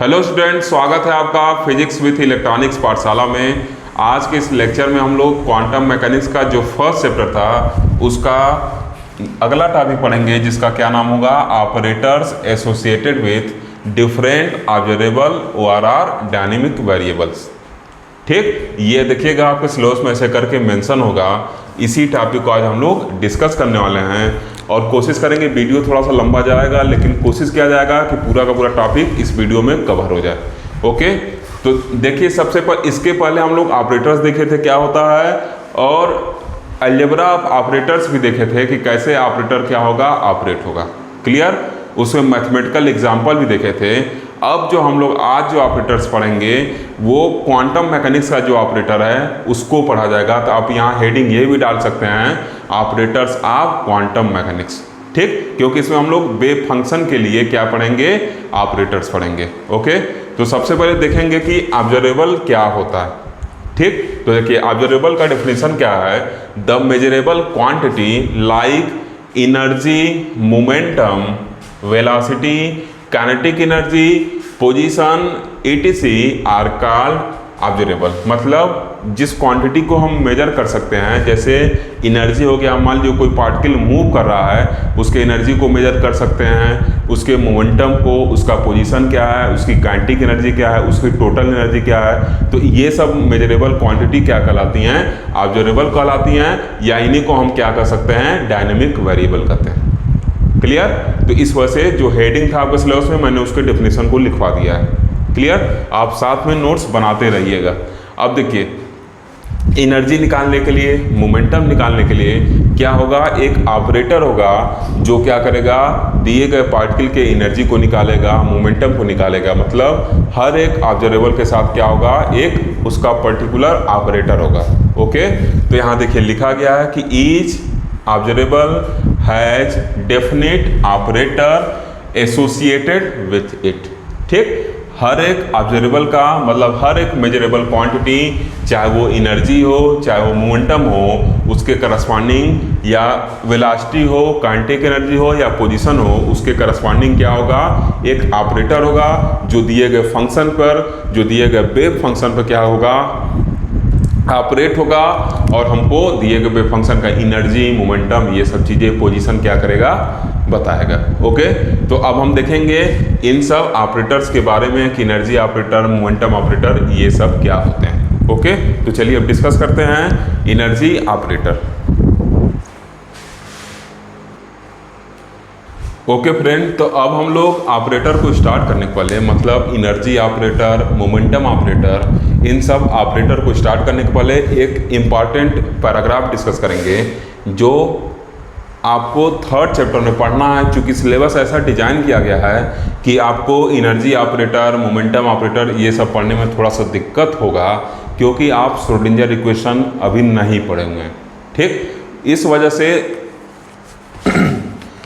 Hello student, स्वागत है आपका फिजिक्स विथ इलेक्ट्रॉनिक्स पाठशाला में। आज के इस लेक्चर में हम लोग क्वांटम मैकेनिक्स का जो फर्स्ट चैप्टर था उसका अगला टॉपिक पढ़ेंगे, जिसका क्या नाम होगा, operators associated with different observable ORR dynamic variables. ठीक, ये देखिएगा आपके सिलेबस में ऐसे करके मेंशन होगा। इसी टॉपिक को आज हम लोग डिस्कस करने वाले हैं और कोशिश करेंगे, वीडियो थोड़ा सा लंबा जाएगा लेकिन कोशिश किया जाएगा कि पूरा का पूरा टॉपिक इस वीडियो में कवर हो जाए। ओके, तो देखिए इसके पहले हम लोग ऑपरेटर्स देखे थे क्या होता है, और अलजेब्रा ऑफ ऑपरेटर्स भी देखे थे कि कैसे ऑपरेटर क्या होगा, ऑपरेट होगा। क्लियर, उसमें मैथमेटिकल एग्जाम्पल भी देखे थे। अब जो हम लोग आज जो ऑपरेटर्स पढ़ेंगे वो क्वांटम मैकेनिक्स का जो ऑपरेटर है उसको पढ़ा जाएगा। तो आप यहाँ हेडिंग ये भी डाल सकते हैं, ऑपरेटर्स ऑफ क्वांटम मैकेनिक्स। ठीक, क्योंकि इसमें हम लोग वेव फंक्शन के लिए क्या पढ़ेंगे, ऑपरेटर्स पढ़ेंगे। ओके, तो सबसे पहले देखेंगे कि ऑब्जर्वेबल क्या होता है। ठीक, तो देखिए ऑब्जर्वेबल का डेफिनेशन क्या है, the measurable quantity like energy, momentum, velocity, kinetic energy, position etc are called observable. मतलब जिस क्वांटिटी को हम मेजर कर सकते हैं, जैसे एनर्जी हो गया, मान लीजिए कोई पार्टिकल मूव कर रहा है, उसके एनर्जी को मेजर कर सकते हैं, उसके मोमेंटम को, उसका पोजीशन क्या है, उसकी काइनेटिक एनर्जी क्या है, उसकी टोटल एनर्जी क्या है। तो ये सब मेजरेबल क्वांटिटी क्या कहलाती हैं, ऑब्जर्वेबल कहलाती हैं, या इन्हीं को हम क्या कर सकते हैं, डायनेमिक वेरिएबल कहते हैं। क्लियर, तो इस वजह से जो हेडिंग था आपके सिलेबस में मैंने उसके डेफिनेशन को लिखवा दिया है। क्लियर, आप साथ में नोट्स बनाते रहिएगा। अब देखिए एनर्जी निकालने के लिए, मोमेंटम निकालने के लिए क्या होगा, एक ऑपरेटर होगा जो क्या करेगा, दिए गए पार्टिकल के एनर्जी को निकालेगा, मोमेंटम को निकालेगा। मतलब हर एक ऑब्जर्वेबल के साथ क्या होगा, एक उसका पर्टिकुलर ऑपरेटर होगा। ओके, तो यहाँ देखिए लिखा गया है कि each observable has definite operator associated with it. ठीक, हर एक ऑब्जर्वेबल का मतलब हर एक मेजरेबल क्वांटिटी, चाहे वो एनर्जी हो, चाहे वो मोमेंटम हो, उसके करस्पॉन्डिंग, या वेलोसिटी हो, काइनेटिक एनर्जी हो, या पोजीशन हो, उसके करस्पॉन्डिंग क्या होगा, एक ऑपरेटर होगा जो दिए गए फंक्शन पर, जो दिए गए वेव फंक्शन पर क्या होगा, ऑपरेट होगा, और हमको दिए गए वेव फंक्शन का एनर्जी, मोमेंटम, ये सब चीज़ें, पोजीशन क्या करेगा, बताएगा। ओके, तो अब हम देखेंगे इन सब ऑपरेटर्स के बारे में कि एनर्जी ऑपरेटर, मोमेंटम ऑपरेटर, ये सब क्या होते हैं। ओके, तो चलिए अब डिस्कस करते हैं एनर्जी ऑपरेटर। ओके फ्रेंड, तो अब हम लोग ऑपरेटर को स्टार्ट करने के पहले, मतलब एनर्जी ऑपरेटर, मोमेंटम ऑपरेटर, इन सब ऑपरेटर को स्टार्ट करने के पहले एक इम्पॉर्टेंट पैराग्राफ डिस्कस करेंगे जो आपको थर्ड चैप्टर में पढ़ना है। चूँकि सिलेबस ऐसा डिजाइन किया गया है कि आपको एनर्जी ऑपरेटर, मोमेंटम ऑपरेटर ये सब पढ़ने में थोड़ा सा दिक्कत होगा, क्योंकि आप श्रोडिंगर इक्वेशन अभी नहीं पढ़े हुए हैं। ठीक, इस वजह से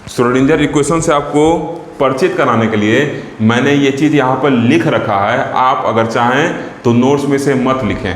श्रोडिंगर इक्वेशन से आपको परिचित कराने के लिए मैंने ये चीज़ यहाँ पर लिख रखा है। आप अगर चाहें तो नोट्स में से मत लिखें,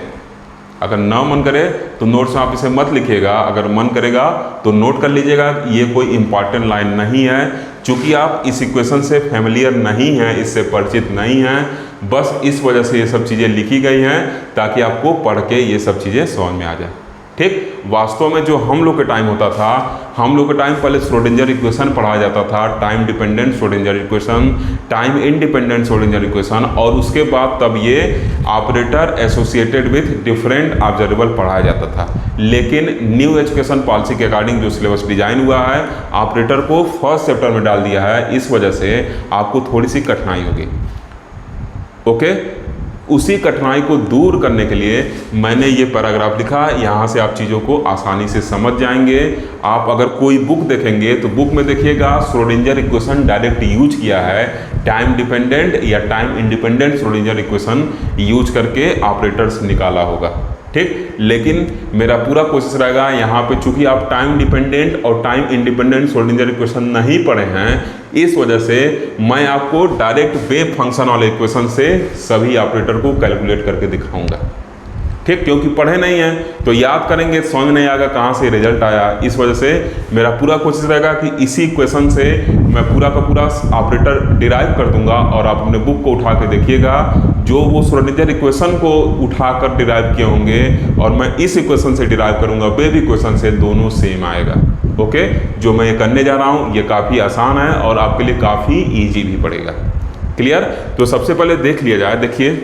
अगर ना मन करे तो नोट्स में आप इसे मत लिखिएगा, अगर मन करेगा तो नोट कर लीजिएगा। ये कोई इम्पॉर्टेंट लाइन नहीं है, चूँकि आप इस इक्वेशन से फेमिलियर नहीं हैं, इससे परिचित नहीं हैं, बस इस वजह से ये सब चीज़ें लिखी गई हैं ताकि आपको पढ़ के ये सब चीज़ें समझ में आ जाए। ठीक, वास्तव में जो हम लोग के टाइम होता था, हम लोग के टाइम पहले श्रोडिंगर इक्वेशन पढ़ाया जाता था, time dependent Schrodinger equation, time independent Schrodinger equation, और उसके बाद तब ये operator associated with different observable पढ़ाया जाता था। लेकिन न्यू एजुकेशन पॉलिसी के अकॉर्डिंग जो सिलेबस डिजाइन हुआ है, ऑपरेटर को फर्स्ट चैप्टर में डाल दिया है, इस वजह से आपको थोड़ी सी कठिनाई होगी। ओके, उसी कठिनाई को दूर करने के लिए मैंने ये पैराग्राफ लिखा। यहाँ से आप चीज़ों को आसानी से समझ जाएंगे। आप अगर कोई बुक देखेंगे तो बुक में देखिएगा श्रोडिंगर इक्वेशन डायरेक्ट यूज किया है, टाइम डिपेंडेंट या time independent Schrodinger equation use करके ऑपरेटर्स निकाला होगा। ठीक, लेकिन मेरा पूरा कोशिश रहेगा यहाँ पे, चूंकि आप टाइम डिपेंडेंट और टाइम इंडिपेंडेंट श्रोडिंगर इक्वेशन नहीं पढ़े हैं, इस वजह से मैं आपको डायरेक्ट वेव फंक्शन वाले इक्वेशन से सभी ऑपरेटर को कैलकुलेट करके दिखाऊंगा। ठीक, क्योंकि पढ़े नहीं हैं तो याद करेंगे समझ नहीं आएगा कहाँ से रिजल्ट आया। इस वजह से मेरा पूरा कोशिश रहेगा कि इसी इक्वेशन से मैं पूरा का पूरा ऑपरेटर डिराइव कर दूंगा और आप अपने बुक को उठा के देखिएगा, जो वो श्रोडिंगर इक्वेशन को उठाकर डिराइव किए होंगे और मैं इस इक्वेशन से डिराइव करूंगा वेव इक्वेशन से, दोनों सेम आएगा। ओके, जो मैं ये करने जा रहा हूँ ये काफ़ी आसान है और आपके लिए काफ़ी ईजी भी पड़ेगा। क्लियर? तो सबसे पहले देख लिया जाए, देखिए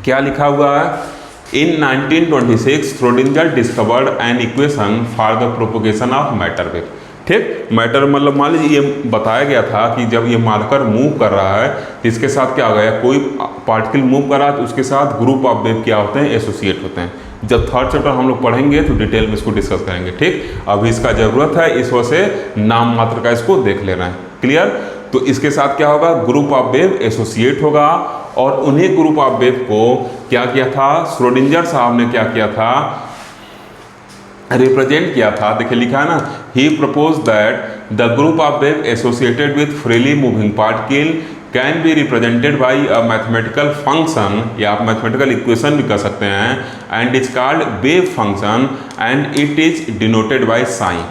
क्या लिखा हुआ है। In 1926 Schrodinger discovered an equation for the propagation of matter wave. ठीक, मैटर मतलब मान लीजिए ये बताया गया था कि जब ये मार्कर मूव कर रहा है तो इसके साथ क्या हो गया, कोई पार्टिकल मूव कर रहा है तो उसके साथ ग्रुप ऑफ वेव क्या होते हैं, एसोसिएट होते हैं। जब थर्ड चैप्टर हम लोग पढ़ेंगे तो डिटेल में इसको डिस्कस करेंगे। ठीक, अभी इसका जरूरत है, इस वजह से नाम मात्र का इसको देख लेना है। क्लियर? तो इसके साथ क्या होगा, ग्रुप ऑफ वेव एसोसिएट होगा और उन्हीं ग्रुप ऑफ वेव को क्या किया था, श्रोडिंगर साहब ने क्या किया था, रिप्रेजेंट किया था। देखिए लिखा है ना, he propose that the group of wave associated with freely moving particle can be represented by a mathematical function, या आप मैथमेटिकल इक्वेशन भी कर सकते हैं, and is called wave function and it is denoted by psi.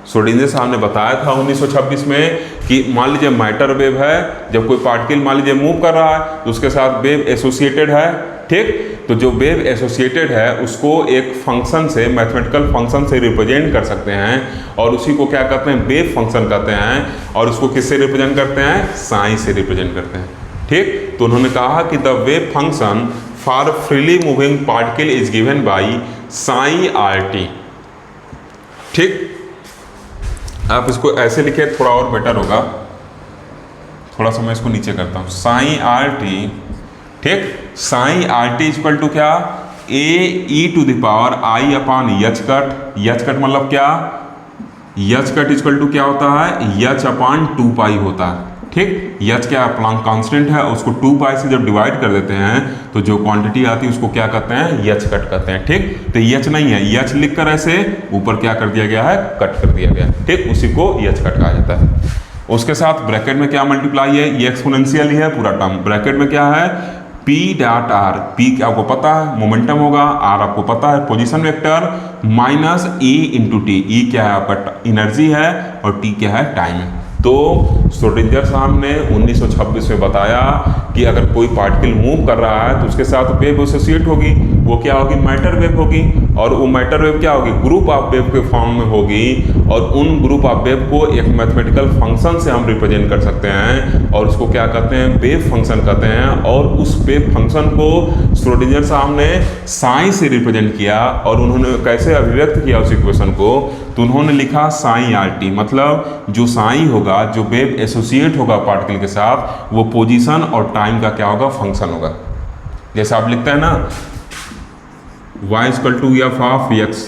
Schrodinger साहब ने बताया था 1926 में कि मान लीजिए मैटर वेव है, जब कोई पार्टिकल मान लीजिए मूव कर रहा है तो उसके साथ वेव एसोसिएटेड है। ठीक, तो जो वेव एसोसिएटेड है उसको एक फंक्शन से, मैथमेटिकल फंक्शन से रिप्रेजेंट कर सकते हैं और उसी को क्या कहते हैं, वेव फंक्शन कहते हैं। और उसको किससे रिप्रेजेंट करते हैं, साइन से रिप्रेजेंट करते हैं। ठीक, तो उन्होंने कहा कि the wave function for freely moving particle is given by sine r t. ठीक, आप इसको ऐसे लिखे थोड़ा और बेटर होगा, थोड़ा सा मैं इसको नीचे करता हूँ, साइन आर टी। ठीक, psi r t equal to क्या, a e to the power i upon h cut. H cut मतलब क्या, यच कट इक्वल टू क्या होता है, यच अपॉन 2 पाई होता है। ठीक, यच क्या प्लांक कांस्टेंट है, उसको 2 पाई से जब डिवाइड कर देते हैं तो जो क्वांटिटी आती है उसको क्या कहते हैं, यच कट कहते हैं। ठीक, तो यच नहीं है, यच लिखकर ऐसे ऊपर क्या कर दिया गया है, कट कर दिया गया है। ठीक, उसी को यच कट कहा जाता है। उसके साथ ब्रैकेट में क्या मल्टीप्लाई है, ये एक्सपोनेंशियल ही है पूरा टर्म। ब्रैकेट में क्या है, P डॉट आर, P आपको पता है मोमेंटम होगा, R आपको पता है position vector, minus E into T. E क्या है आपका एनर्जी है और T क्या है टाइम है। तो श्रोडिंगर साहब ने 1926 में बताया कि अगर कोई पार्टिकल मूव कर रहा है तो उसके साथ वेव एसोसिएट होगी, वो क्या होगी, मैटर वेव होगी। और वो मैटर वेव क्या होगी, ग्रुप ऑफ वेव के फॉर्म में होगी और उन ग्रुप ऑफ वेव को एक मैथमेटिकल फंक्शन से हम रिप्रेजेंट कर सकते हैं और उसको क्या कहते हैं, वेव फंक्शन कहते हैं। और उस वेव फंक्शन को श्रोडिंगर साहब ने साइन से रिप्रेजेंट किया और उन्होंने कैसे अभिव्यक्त किया उस इक्वेशन को, तो उन्होंने लिखा साइन आर टी, मतलब जो साइन होगा, जो वेव एसोसिएट होगा पार्टिकल के साथ, वो पोजीशन और टाइम का क्या होगा, फंक्शन होगा। जैसे आप लिखते हैं ना y equal to f of x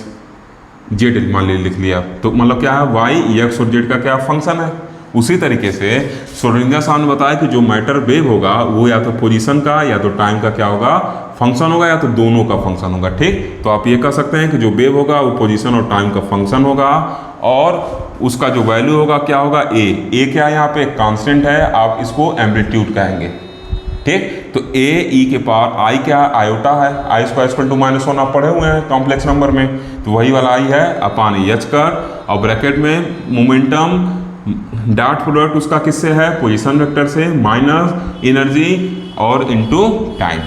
z, मान लीजिए लिख लिया, तो मतलब क्या है, y एक्स और जेड का क्या फंक्शन है। उसी तरीके से श्रोडिंगर साहब ने बताया कि जो मैटर वेव होगा वो या तो पोजीशन का या तो टाइम का क्या होगा, फंक्शन होगा, या तो दोनों का फंक्शन होगा। ठीक, तो आप ये कह सकते हैं कि जो वेव होगा वो पोजीशन और टाइम का फंक्शन होगा और उसका जो वैल्यू होगा क्या होगा, ए क्या है, यहाँ पे कांस्टेंट है, आप इसको एम्पलीट्यूड कहेंगे। ठीक, तो ए ई के पावर आई क्या है, आयोटा है, आई स्क्वायर इक्वल टू -1 आप पढ़े हुए हैं कॉम्प्लेक्स नंबर में, तो वही वाला आई है अपान एच कर, और ब्रैकेट में मोमेंटम डॉट प्रोडक्ट उसका किससे है, पोजीशन वेक्टर से, माइनस एनर्जी और इनटू टाइम।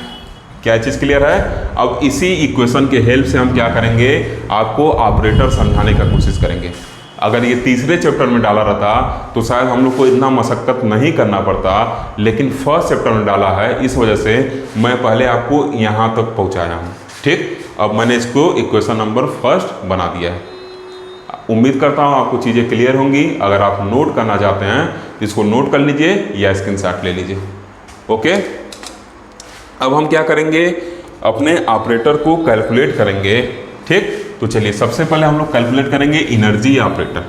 क्या चीज़ क्लियर है? अब इसी इक्वेशन के हेल्प से हम क्या करेंगे, आपको ऑपरेटर समझाने का कोशिश करेंगे। अगर ये तीसरे चैप्टर में डाला रहता तो शायद हम लोग को इतना मशक्कत नहीं करना पड़ता, लेकिन फर्स्ट चैप्टर में डाला है, इस वजह से मैं पहले आपको यहाँ तक पहुँचाया हूँ। ठीक, अब मैंने इसको इक्वेशन नंबर फर्स्ट बना दिया है। उम्मीद करता हूँ आपको चीज़ें क्लियर होंगी। अगर आप नोट करना चाहते हैं तो इसको नोट कर लीजिए या स्क्रीनशॉट ले लीजिए। ओके, अब हम क्या करेंगे, अपने ऑपरेटर को कैलकुलेट करेंगे। ठीक, तो चलिए सबसे पहले हम लोग कैलकुलेट करेंगे एनर्जी ऑपरेटर।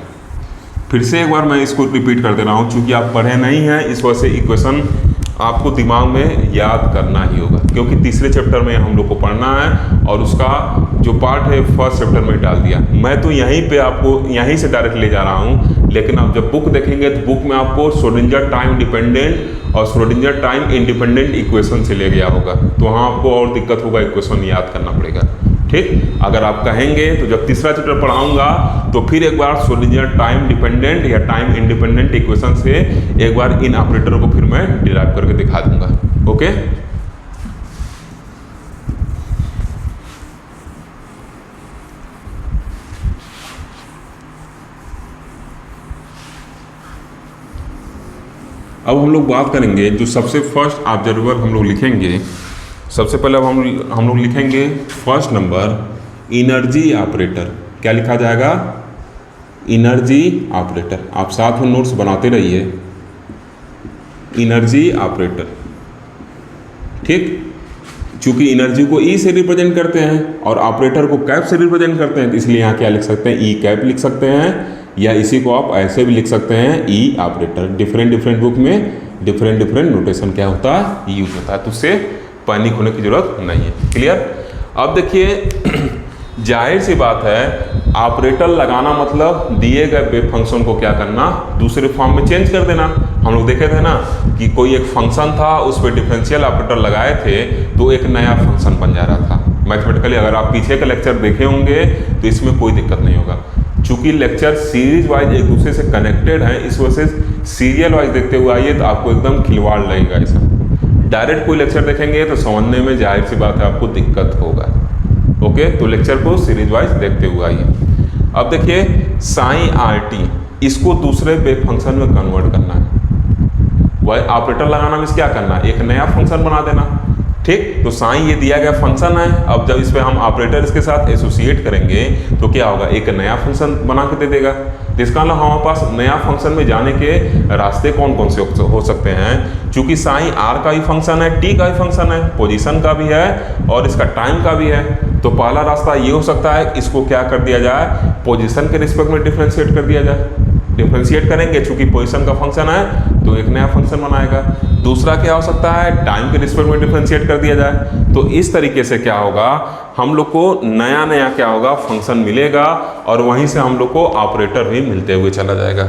फिर से एक बार मैं इसको रिपीट कर दे रहा हूँ, चूँकि आप पढ़े नहीं हैं इस वजह से इक्वेशन आपको दिमाग में याद करना ही होगा, क्योंकि तीसरे चैप्टर में हम लोग को पढ़ना है और उसका जो पार्ट है फर्स्ट चैप्टर में डाल दिया। मैं तो यहीं पे आपको यहीं से डायरेक्ट ले जा रहा हूँ, लेकिन आप जब बुक देखेंगे तो बुक में आपको श्रोडिंगर टाइम डिपेंडेंट और श्रोडिंगर टाइम इंडिपेंडेंट इक्वेशन से ले गया होगा, तो वहाँ आपको और दिक्कत होगा, इक्वेशन याद करना पड़ेगा। ठीक, अगर आप कहेंगे तो जब तीसरा चैप्टर पढ़ाऊंगा तो फिर एक बार श्रोडिंगर टाइम डिपेंडेंट या टाइम इंडिपेंडेंट इक्वेशन से एक बार इन ऑपरेटर को फिर मैं डिराइव करके दिखा दूंगा। ओके, अब हम लोग बात करेंगे जो सबसे फर्स्ट ऑब्जर्वर हम लोग लिखेंगे। सबसे पहले अब हम लोग लिखेंगे फर्स्ट नंबर एनर्जी ऑपरेटर। क्या लिखा जाएगा? Energy operator. आप साथ में नोट्स बनाते रहिए। एनर्जी ऑपरेटर, ठीक, चूंकि एनर्जी को ई से रिप्रेजेंट करते हैं और ऑपरेटर को कैप से रिप्रेजेंट करते हैं, तो इसलिए यहाँ क्या लिख सकते हैं? ई कैप लिख सकते हैं, या इसी को आप ऐसे भी लिख सकते हैं ई ऑपरेटर। डिफरेंट बुक में डिफरेंट नोटेशन क्या होता है? यूज होता है, तो उससे पैनिक होने की जरूरत नहीं है। क्लियर? अब देखिए जाहिर सी बात है, ऑपरेटर लगाना मतलब दिए गए वेव फंक्शन को क्या करना? दूसरे फॉर्म में चेंज कर देना। हम लोग देखे थे ना कि कोई एक फंक्शन था, उस पर डिफरेंशियल ऑपरेटर लगाए थे तो एक नया फंक्शन बन जा रहा था मैथमेटिकली। अगर आप पीछे का लेक्चर देखे होंगे तो इसमें कोई दिक्कत नहीं होगा। चूंकि लेक्चर सीरीज वाइज एक दूसरे से कनेक्टेड है, इस वजह से सीरियल वाइज देखते हुए आइए तो आपको एकदम खिलवाड़ लगेगा। ऐसा डायरेक्ट कोई लेक्चर देखेंगे तो समझने में जाहिर सी बात है आपको दिक्कत होगा। ओके, तो लेक्चर को सीरीज वाइज देखते हुए आइए। अब देखिए साइन आर टी, इसको दूसरे वेव फंक्शन में कन्वर्ट करना है। वह ऑपरेटर लगाना में क्या करना है? एक नया फंक्शन बना देना। ठीक, तो साइन ये दिया गया फंक्शन है। अब जब इस पर हम ऑपरेटर इसके साथ एसोसिएट करेंगे तो क्या होगा? एक नया फंक्शन बना के दे देगा। तो इसका मतलब हमारे पास नया फंक्शन में जाने के रास्ते कौन कौन से हो सकते हैं? चूंकि साइन आर का भी फंक्शन है, टी का भी फंक्शन है, पोजीशन का भी है और इसका टाइम का भी है। तो पहला रास्ता ये हो सकता है, इसको क्या कर दिया जाए? पोजीशन के रिस्पेक्ट में डिफ्रेंशिएट कर दिया जाए। डिफ्रेंशिएट करेंगे, चूंकि पोजीशन का फंक्शन है तो एक नया फंक्शन बनाएगा। दूसरा क्या हो सकता है? टाइम के रिस्पेक्ट में डिफ्रेंशिएट कर दिया जाए। तो इस तरीके से क्या होगा, हम लोग को नया क्या होगा? फंक्शन मिलेगा और वहीं से हम लोग को ऑपरेटर भी मिलते हुए चला जाएगा।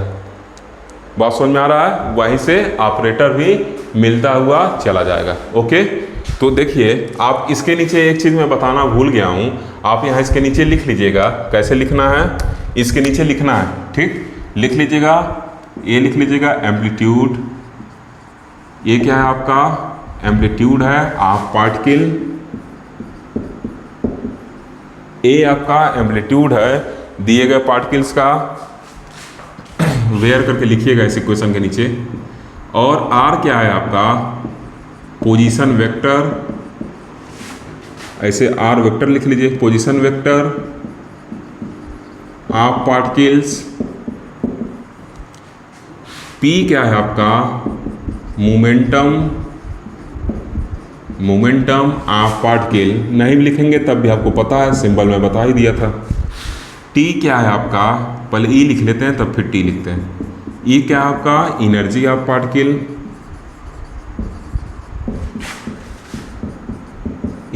बात समझ में आ रहा है? वहीं से ऑपरेटर भी मिलता हुआ चला जाएगा। ओके, तो देखिए आप इसके नीचे एक चीज़ मैं बताना भूल गया हूँ, आप यहाँ इसके नीचे लिख लीजिएगा। कैसे लिखना है? इसके नीचे लिखना है, ठीक, लिख लीजिएगा। ये लिख लीजिएगा एम्पलीट्यूड। ये क्या है आपका? एम्पलीट्यूड है ऑफ पार्टिकल। ए आपका एम्पलीट्यूड है दिए गए पार्टिकल्स का, वेयर करके लिखिएगा इस इक्वेशन के नीचे। और आर क्या है आपका? Position vector. ऐसे आर वेक्टर लिख लीजिए, position vector of particles. P क्या है आपका? Momentum of particle. नहीं भी लिखेंगे तब भी आपको पता है, सिंबल में बता ही दिया था। टी क्या है आपका? पहले ई लिख लेते हैं तब फिर टी लिखते हैं। ई क्या है आपका? Energy of particle.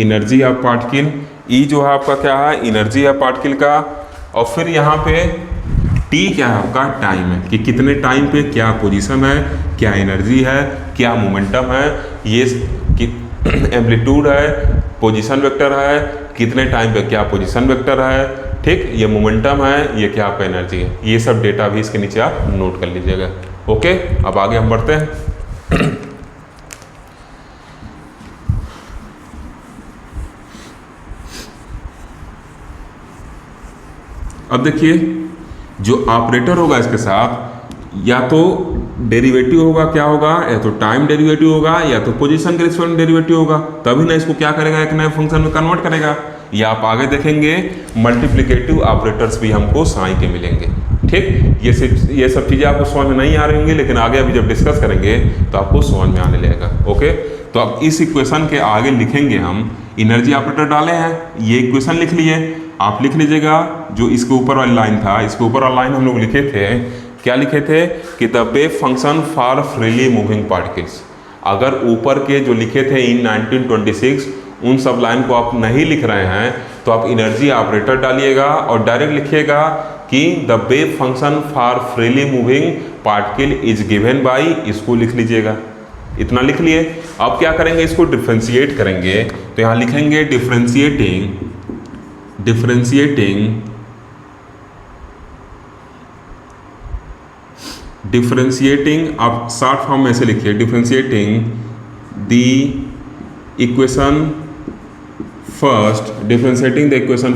Energy of particle. E जो है आपका क्या है? एनर्जी ऑफ पार्टिकल का। और फिर यहाँ पे टी क्या है आपका? टाइम है, कि कितने टाइम पे क्या पोजीशन है, क्या एनर्जी है, क्या मोमेंटम है। ये एम्पलीट्यूड है, पोजीशन वेक्टर है, कितने टाइम पे क्या पोजीशन वेक्टर है, ठीक, ये मोमेंटम है, ये क्या आपका एनर्जी है। ये सब डेटा भी इसके नीचे आप नोट कर लीजिएगा। ओके, अब आगे हम बढ़ते हैं। अब देखिए जो ऑपरेटर होगा इसके साथ या तो डेरिवेटिव होगा, क्या होगा? या तो टाइम डेरिवेटिव होगा या तो पोजीशन के रिस्पेक्ट में डेरिवेटिव होगा। तभी ना इसको क्या करेगा? एक नए फंक्शन में कन्वर्ट करेगा। या आप आगे देखेंगे मल्टीप्लिकेटिव ऑपरेटर्स भी हमको साइन के मिलेंगे। ठीक, ये सब चीज़ें आपको समझ में नहीं आ रही होंगी, लेकिन आगे अभी जब डिस्कस करेंगे तो आपको समझ में आने लगेगा। ओके, तो अब इस इक्वेशन के आगे लिखेंगे हम एनर्जी ऑपरेटर डाले हैं, ये इक्वेशन लिख लिए। आप लिख लीजिएगा जो इसके ऊपर वाली लाइन था, इसके ऊपर वाली लाइन हम लोग लिखे थे, क्या लिखे थे? कि the wave function for freely moving particles. अगर ऊपर के जो लिखे थे इन 1926 उन सब लाइन को आप नहीं लिख रहे हैं तो आप एनर्जी ऑपरेटर डालिएगा और डायरेक्ट लिखिएगा कि the wave function for freely moving particle is given by, इसको लिख लीजिएगा। इतना लिख लिए। अब क्या करेंगे, इसको डिफ्रेंशिएट करेंगे। तो यहाँ लिखेंगे डिफ्रेंशिएटिंग आप शॉर्ट फॉर्म में ऐसे लिखिए, differentiating the equation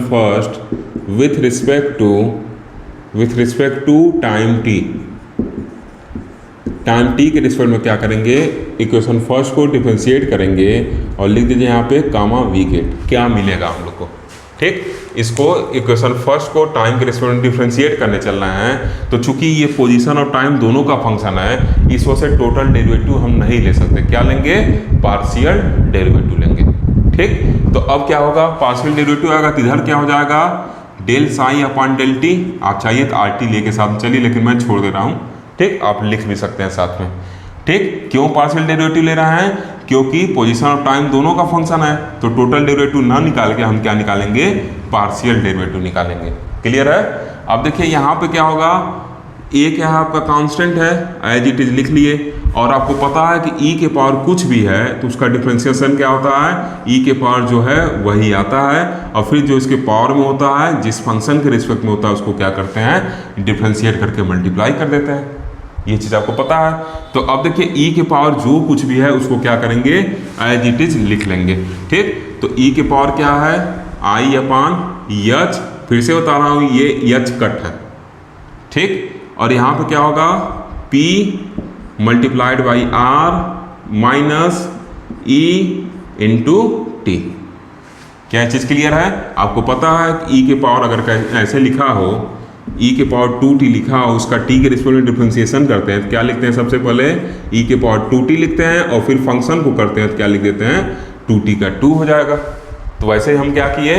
first with respect to time t के रिस्पेक्ट में क्या करेंगे, इक्वेशन फर्स्ट को डिफ्रेंशिएट करेंगे और लिख दीजिए यहाँ पे कामा वी गेट। क्या मिलेगा हम लोग को, ठीक। इसको इक्वेशन फर्स्ट को टाइम के रिस्पेक्ट में डिफ्रेंशिएट करने चलना है। तो चूंकि ये पोजीशन और टाइम दोनों का फंक्शन है, इस वजह से टोटल डेरिवेटिव हम नहीं ले सकते। क्या लेंगे, पार्शियल डेरिवेटिव लेंगे, ठीक। तो अब क्या होगा, पार्शियल डेरिवेटिव आएगा तो इधर क्या हो जाएगा, del psi upon del t. आप चाहिए तो आर टी लेके साथ चलिए, लेकिन मैं छोड़ दे रहा हूँ, ठीक। आप लिख भी सकते हैं साथ में, ठीक। क्यों पार्शियल डेरिवेटिव ले रहे हैं, क्योंकि पोजीशन और टाइम दोनों का फंक्शन है। तो टोटल डेरिवेटिव ना निकाल के हम क्या निकालेंगे, पार्शियल डेरिवेटिव निकालेंगे। क्लियर है। अब देखिए यहाँ पे क्या होगा, ए क्या है आपका कांस्टेंट है, एज इट इज लिख लिए। और आपको पता है कि ई के पावर कुछ भी है तो उसका डिफरेंशिएशन क्या होता है, ई के पावर जो है वही आता है। और फिर जो इसके पावर में होता है, जिस फंक्शन के रिस्पेक्ट में होता है, उसको क्या करते हैं, डिफरेंशिएट करके मल्टीप्लाई कर देते हैं। ये चीज़ आपको पता है। तो अब देखिए ई के पावर जो कुछ भी है उसको क्या करेंगे, एज इट इज लिख लेंगे, ठीक। तो ई के पावर क्या है, आई अपॉन एच, फिर से बता रहा हूँ ये एच कट है, ठीक। और यहाँ पे क्या होगा, p multiplied by r minus e into t. क्या चीज़ क्लियर है। आपको पता है कि ई के पावर अगर ऐसे लिखा हो, ई के पावर 2t लिखा हो, उसका t के रिस्पेक्ट में डिफरेंशिएशन करते हैं तो क्या लिखते हैं, सबसे पहले ई के पावर 2t लिखते हैं और फिर फंक्शन को करते हैं तो क्या लिख देते हैं, 2t का 2 हो जाएगा। तो वैसे हम क्या किए,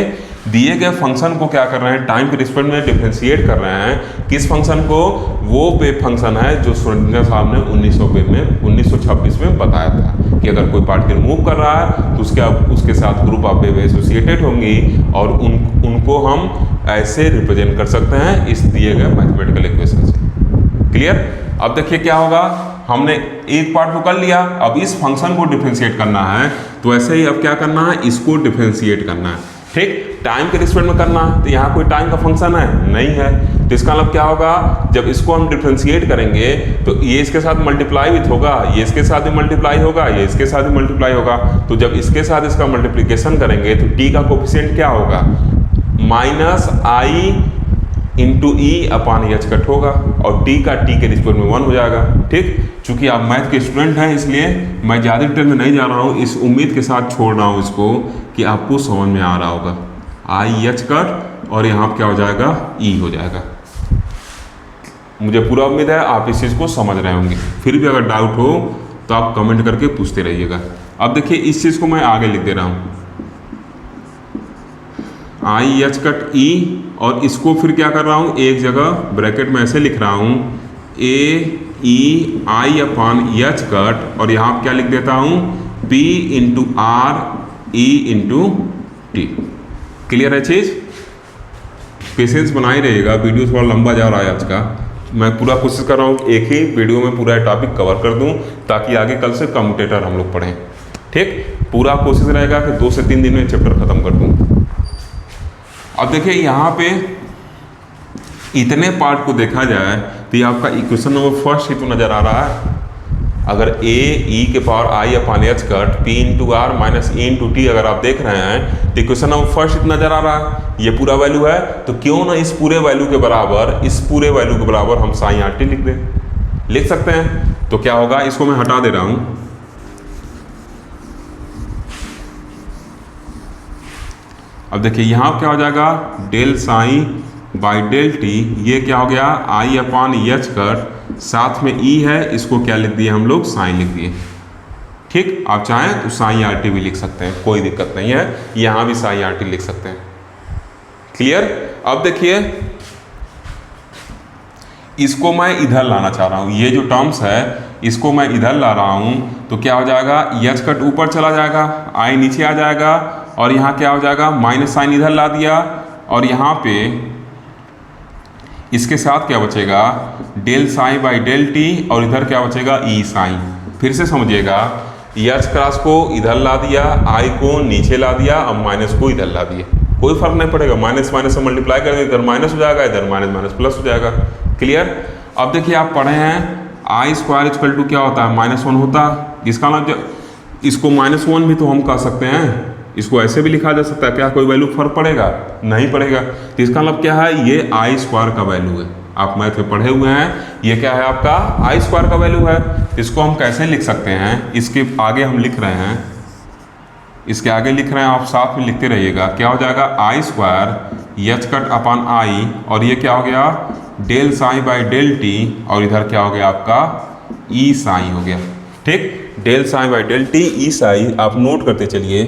दिए गए फंक्शन को क्या कर रहे हैं, टाइम के रिस्पेक्ट में डिफरेंशिएट कर रहे हैं। किस फंक्शन को, वो वेव फंक्शन है जो श्रोडिंगर साहब ने 1926 में बताया था कि अगर कोई पार्टिकल मूव कर रहा है तो उसके साथ ग्रुप ऑफ वेव एसोसिएटेड होंगी और उनको हम ऐसे रिप्रेजेंट कर सकते हैं इस दिए गए मैथमेटिकल इक्वेशन से। क्लियर। अब देखिए क्या होगा, हमने एक पार्ट को कर लिया, अब इस फंक्शन को डिफरेंशिएट करना है। तो ऐसे ही अब क्या करना है, इसको डिफरेंशिएट करना है, ठीक। टाइम के रिस्पेक्ट में करना है तो यहाँ कोई टाइम का फंक्शन है नहीं है, तो इसका मतलब क्या होगा, जब इसको हम डिफरेंशिएट करेंगे तो ये इसके साथ मल्टीप्लाई भी होगा, ये इसके साथ भी मल्टीप्लाई होगा, ये इसके साथ भी मल्टीप्लाई होगा। तो जब इसके साथ इसका मल्टीप्लिकेशन करेंगे तो टी का कोफिशिएंट क्या होगा, minus i into E upon h cut होगा और टी का टी के रिस्पेक्ट में 1 हो जाएगा, ठीक। चूंकि आप मैथ के स्टूडेंट हैं इसलिए मैं ज़्यादा डिटेल में नहीं जा रहा हूँ, इस उम्मीद के साथ छोड़ रहा हूँ इसको कि आपको समझ में आ रहा होगा। आई एच कट और यहाँ क्या हो जाएगा, ई हो जाएगा। मुझे पूरा उम्मीद है आप इस चीज़ को समझ रहे होंगे। फिर भी अगर डाउट हो तो आप कमेंट करके पूछते रहिएगा। अब देखिए इस चीज़ को मैं आगे लिख दे रहा हूँ, आई एच कट ई, और इसको फिर क्या कर रहा हूँ, एक जगह ब्रैकेट में ऐसे लिख रहा हूँ, ए ई आई अपॉन एच कट, और यहाँ क्या लिख देता हूँ, P into R E into T. Clear है चीज़। पेशेंस बनाए रहिएगा, वीडियो थोड़ा लंबा जा रहा है आज का। मैं पूरा कोशिश कर रहा हूँ एक ही वीडियो में पूरा टॉपिक कवर कर दूँ ताकि आगे कल से कम्यूटेटर हम लोग पढ़ें, ठीक। पूरा कोशिश रहेगा कि 2 से 3 दिन में चैप्टर खत्म कर दूँ। अब देखिए यहाँ पे इतने पार्ट को देखा जाए तो ये आपका इक्वेशन नंबर फर्स्ट ही तो नज़र आ रहा है। अगर ए ई के power i upon h cut p into r minus e into t अगर आप देख रहे हैं तो इक्वेशन नंबर फर्स्ट ही नज़र आ रहा है, ये पूरा वैल्यू है। तो क्यों ना इस पूरे वैल्यू के बराबर हम साइन आर टी लिख दें, लिख सकते हैं। तो क्या होगा, इसको मैं हटा दे रहा हूँ। अब देखिए यहाँ क्या हो जाएगा, del psi by del t, ये क्या हो गया, आई अपॉन एच कट, साथ में ई है, इसको क्या लिख दिए हम लोग, साइन लिख दिए, ठीक। आप चाहें तो साइन आर टी भी लिख सकते हैं, कोई दिक्कत नहीं है, यहाँ भी साइन आर टी लिख सकते हैं। क्लियर। अब देखिए इसको मैं इधर लाना चाह रहा हूँ, ये जो टर्म्स है इसको मैं इधर ला रहा हूँ, तो क्या हो जाएगा, एच कट ऊपर चला जाएगा, आई नीचे आ जाएगा, और यहाँ क्या हो जाएगा, माइनस साइन इधर ला दिया, और यहाँ पे इसके साथ क्या बचेगा, del psi by del t, और इधर क्या बचेगा, ई साइन। फिर से समझिएगा, एच क्रॉस को इधर ला दिया, आई को नीचे ला दिया, अब माइनस को इधर ला दिया, कोई फर्क नहीं पड़ेगा, माइनस माइनस से मल्टीप्लाई करेंगे, इधर माइनस हो जाएगा, इधर माइनस माइनस प्लस हो जाएगा। क्लियर। अब देखिए आप पढ़े हैं आई स्क्वायर इक्वल टू क्या होता है, -1 होता है। इसका मतलब इसको -1 भी तो हम कह सकते हैं, इसको ऐसे भी लिखा जा सकता है, क्या कोई वैल्यू फर्क पड़ेगा, नहीं पड़ेगा। तो इसका मतलब क्या है, ये आई स्क्वायर का वैल्यू है, आप मैथ में पढ़े हुए हैं, ये क्या है आपका आई स्क्वायर का वैल्यू है। इसको हम कैसे लिख सकते हैं, इसके आगे हम लिख रहे हैं, इसके आगे लिख रहे हैं, आप साथ में लिखते रहिएगा। क्या हो जाएगा, i square h cut upon i, और ये क्या हो गया, del psi by del t, और इधर क्या हो गया आपका ई साइन हो गया। ठीक, del psi by del t e psi, आप नोट करते चलिए।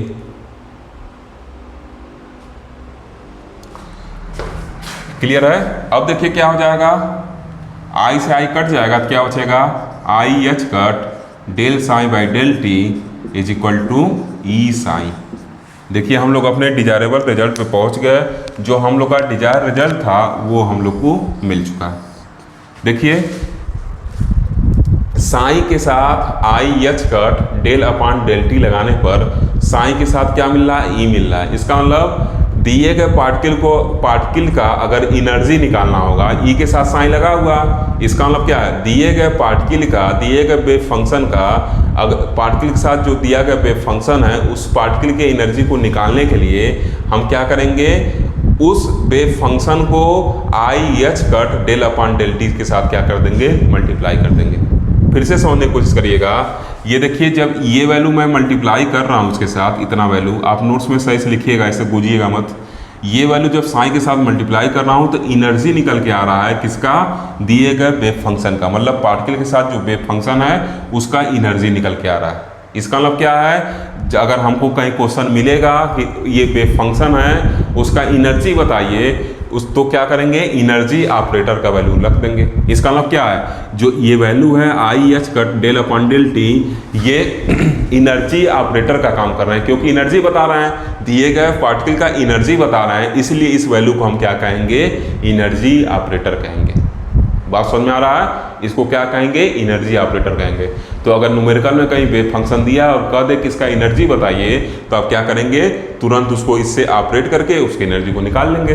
क्लियर है। अब देखिए क्या हो जाएगा, आई से आई कट जाएगा, तो क्या बचेगा, i h cut del psi by del t is equal to e psi. देखिए हम लोग अपने डिजायरेबल रिजल्ट पे पहुंच गए, जो हम लोग का डिजायर रिजल्ट था वो हम लोग को मिल चुका है। देखिए साइन के साथ i h cut del upon del t लगाने पर साइन के साथ क्या मिल रहा है, ई मिल रहा है। इसका मतलब दिए गए पार्टिकल का अगर एनर्जी निकालना होगा, ई के साथ साइन लगा हुआ, इसका मतलब क्या है, दिए गए पार्टिकल का, दिए गए वेव फंक्शन का, अगर पार्टिकल के साथ जो दिया गया वेव फंक्शन है, उस पार्टिकल के एनर्जी को निकालने के लिए हम क्या करेंगे, उस वेव फंक्शन को i h cut del upon del t के साथ क्या कर देंगे, मल्टीप्लाई कर देंगे। फिर से समझने की कोशिश करिएगा। ये देखिए जब ये वैल्यू मैं मल्टीप्लाई कर रहा हूँ उसके साथ, इतना वैल्यू आप नोट्स में सही से लिखिएगा, ऐसे गूंजिएगा मत। ये वैल्यू जब साइन के साथ मल्टीप्लाई कर रहा हूँ तो एनर्जी निकल के आ रहा है किसका, दिए गए वेव फंक्शन का, मतलब पार्टिकल के साथ जो वेव फंक्शन है उसका एनर्जी निकल के आ रहा है। इसका मतलब क्या है, अगर हमको कहीं क्वेश्चन मिलेगा कि ये वेव फंक्शन है उसका एनर्जी बताइए, उस तो क्या करेंगे, एनर्जी ऑपरेटर का वैल्यू रख देंगे। इसका मतलब क्या है, जो ये वैल्यू है i h cut del upon del t, ये एनर्जी ऑपरेटर का काम कर रहे हैं, क्योंकि एनर्जी बता रहे हैं, दिए गए पार्टिकल का एनर्जी बता रहे हैं, इसलिए इस वैल्यू को हम क्या कहेंगे, एनर्जी ऑपरेटर कहेंगे। बात समझ में आ रहा है, इसको क्या कहेंगे, एनर्जी ऑपरेटर कहेंगे। तो अगर न्यूमेरिकल में कहीं वेव फंक्शन दिया और कह दे कि इसका एनर्जी बताइए, तो आप क्या करेंगे, तुरंत उसको इससे ऑपरेट करके उसकी एनर्जी को निकाल लेंगे।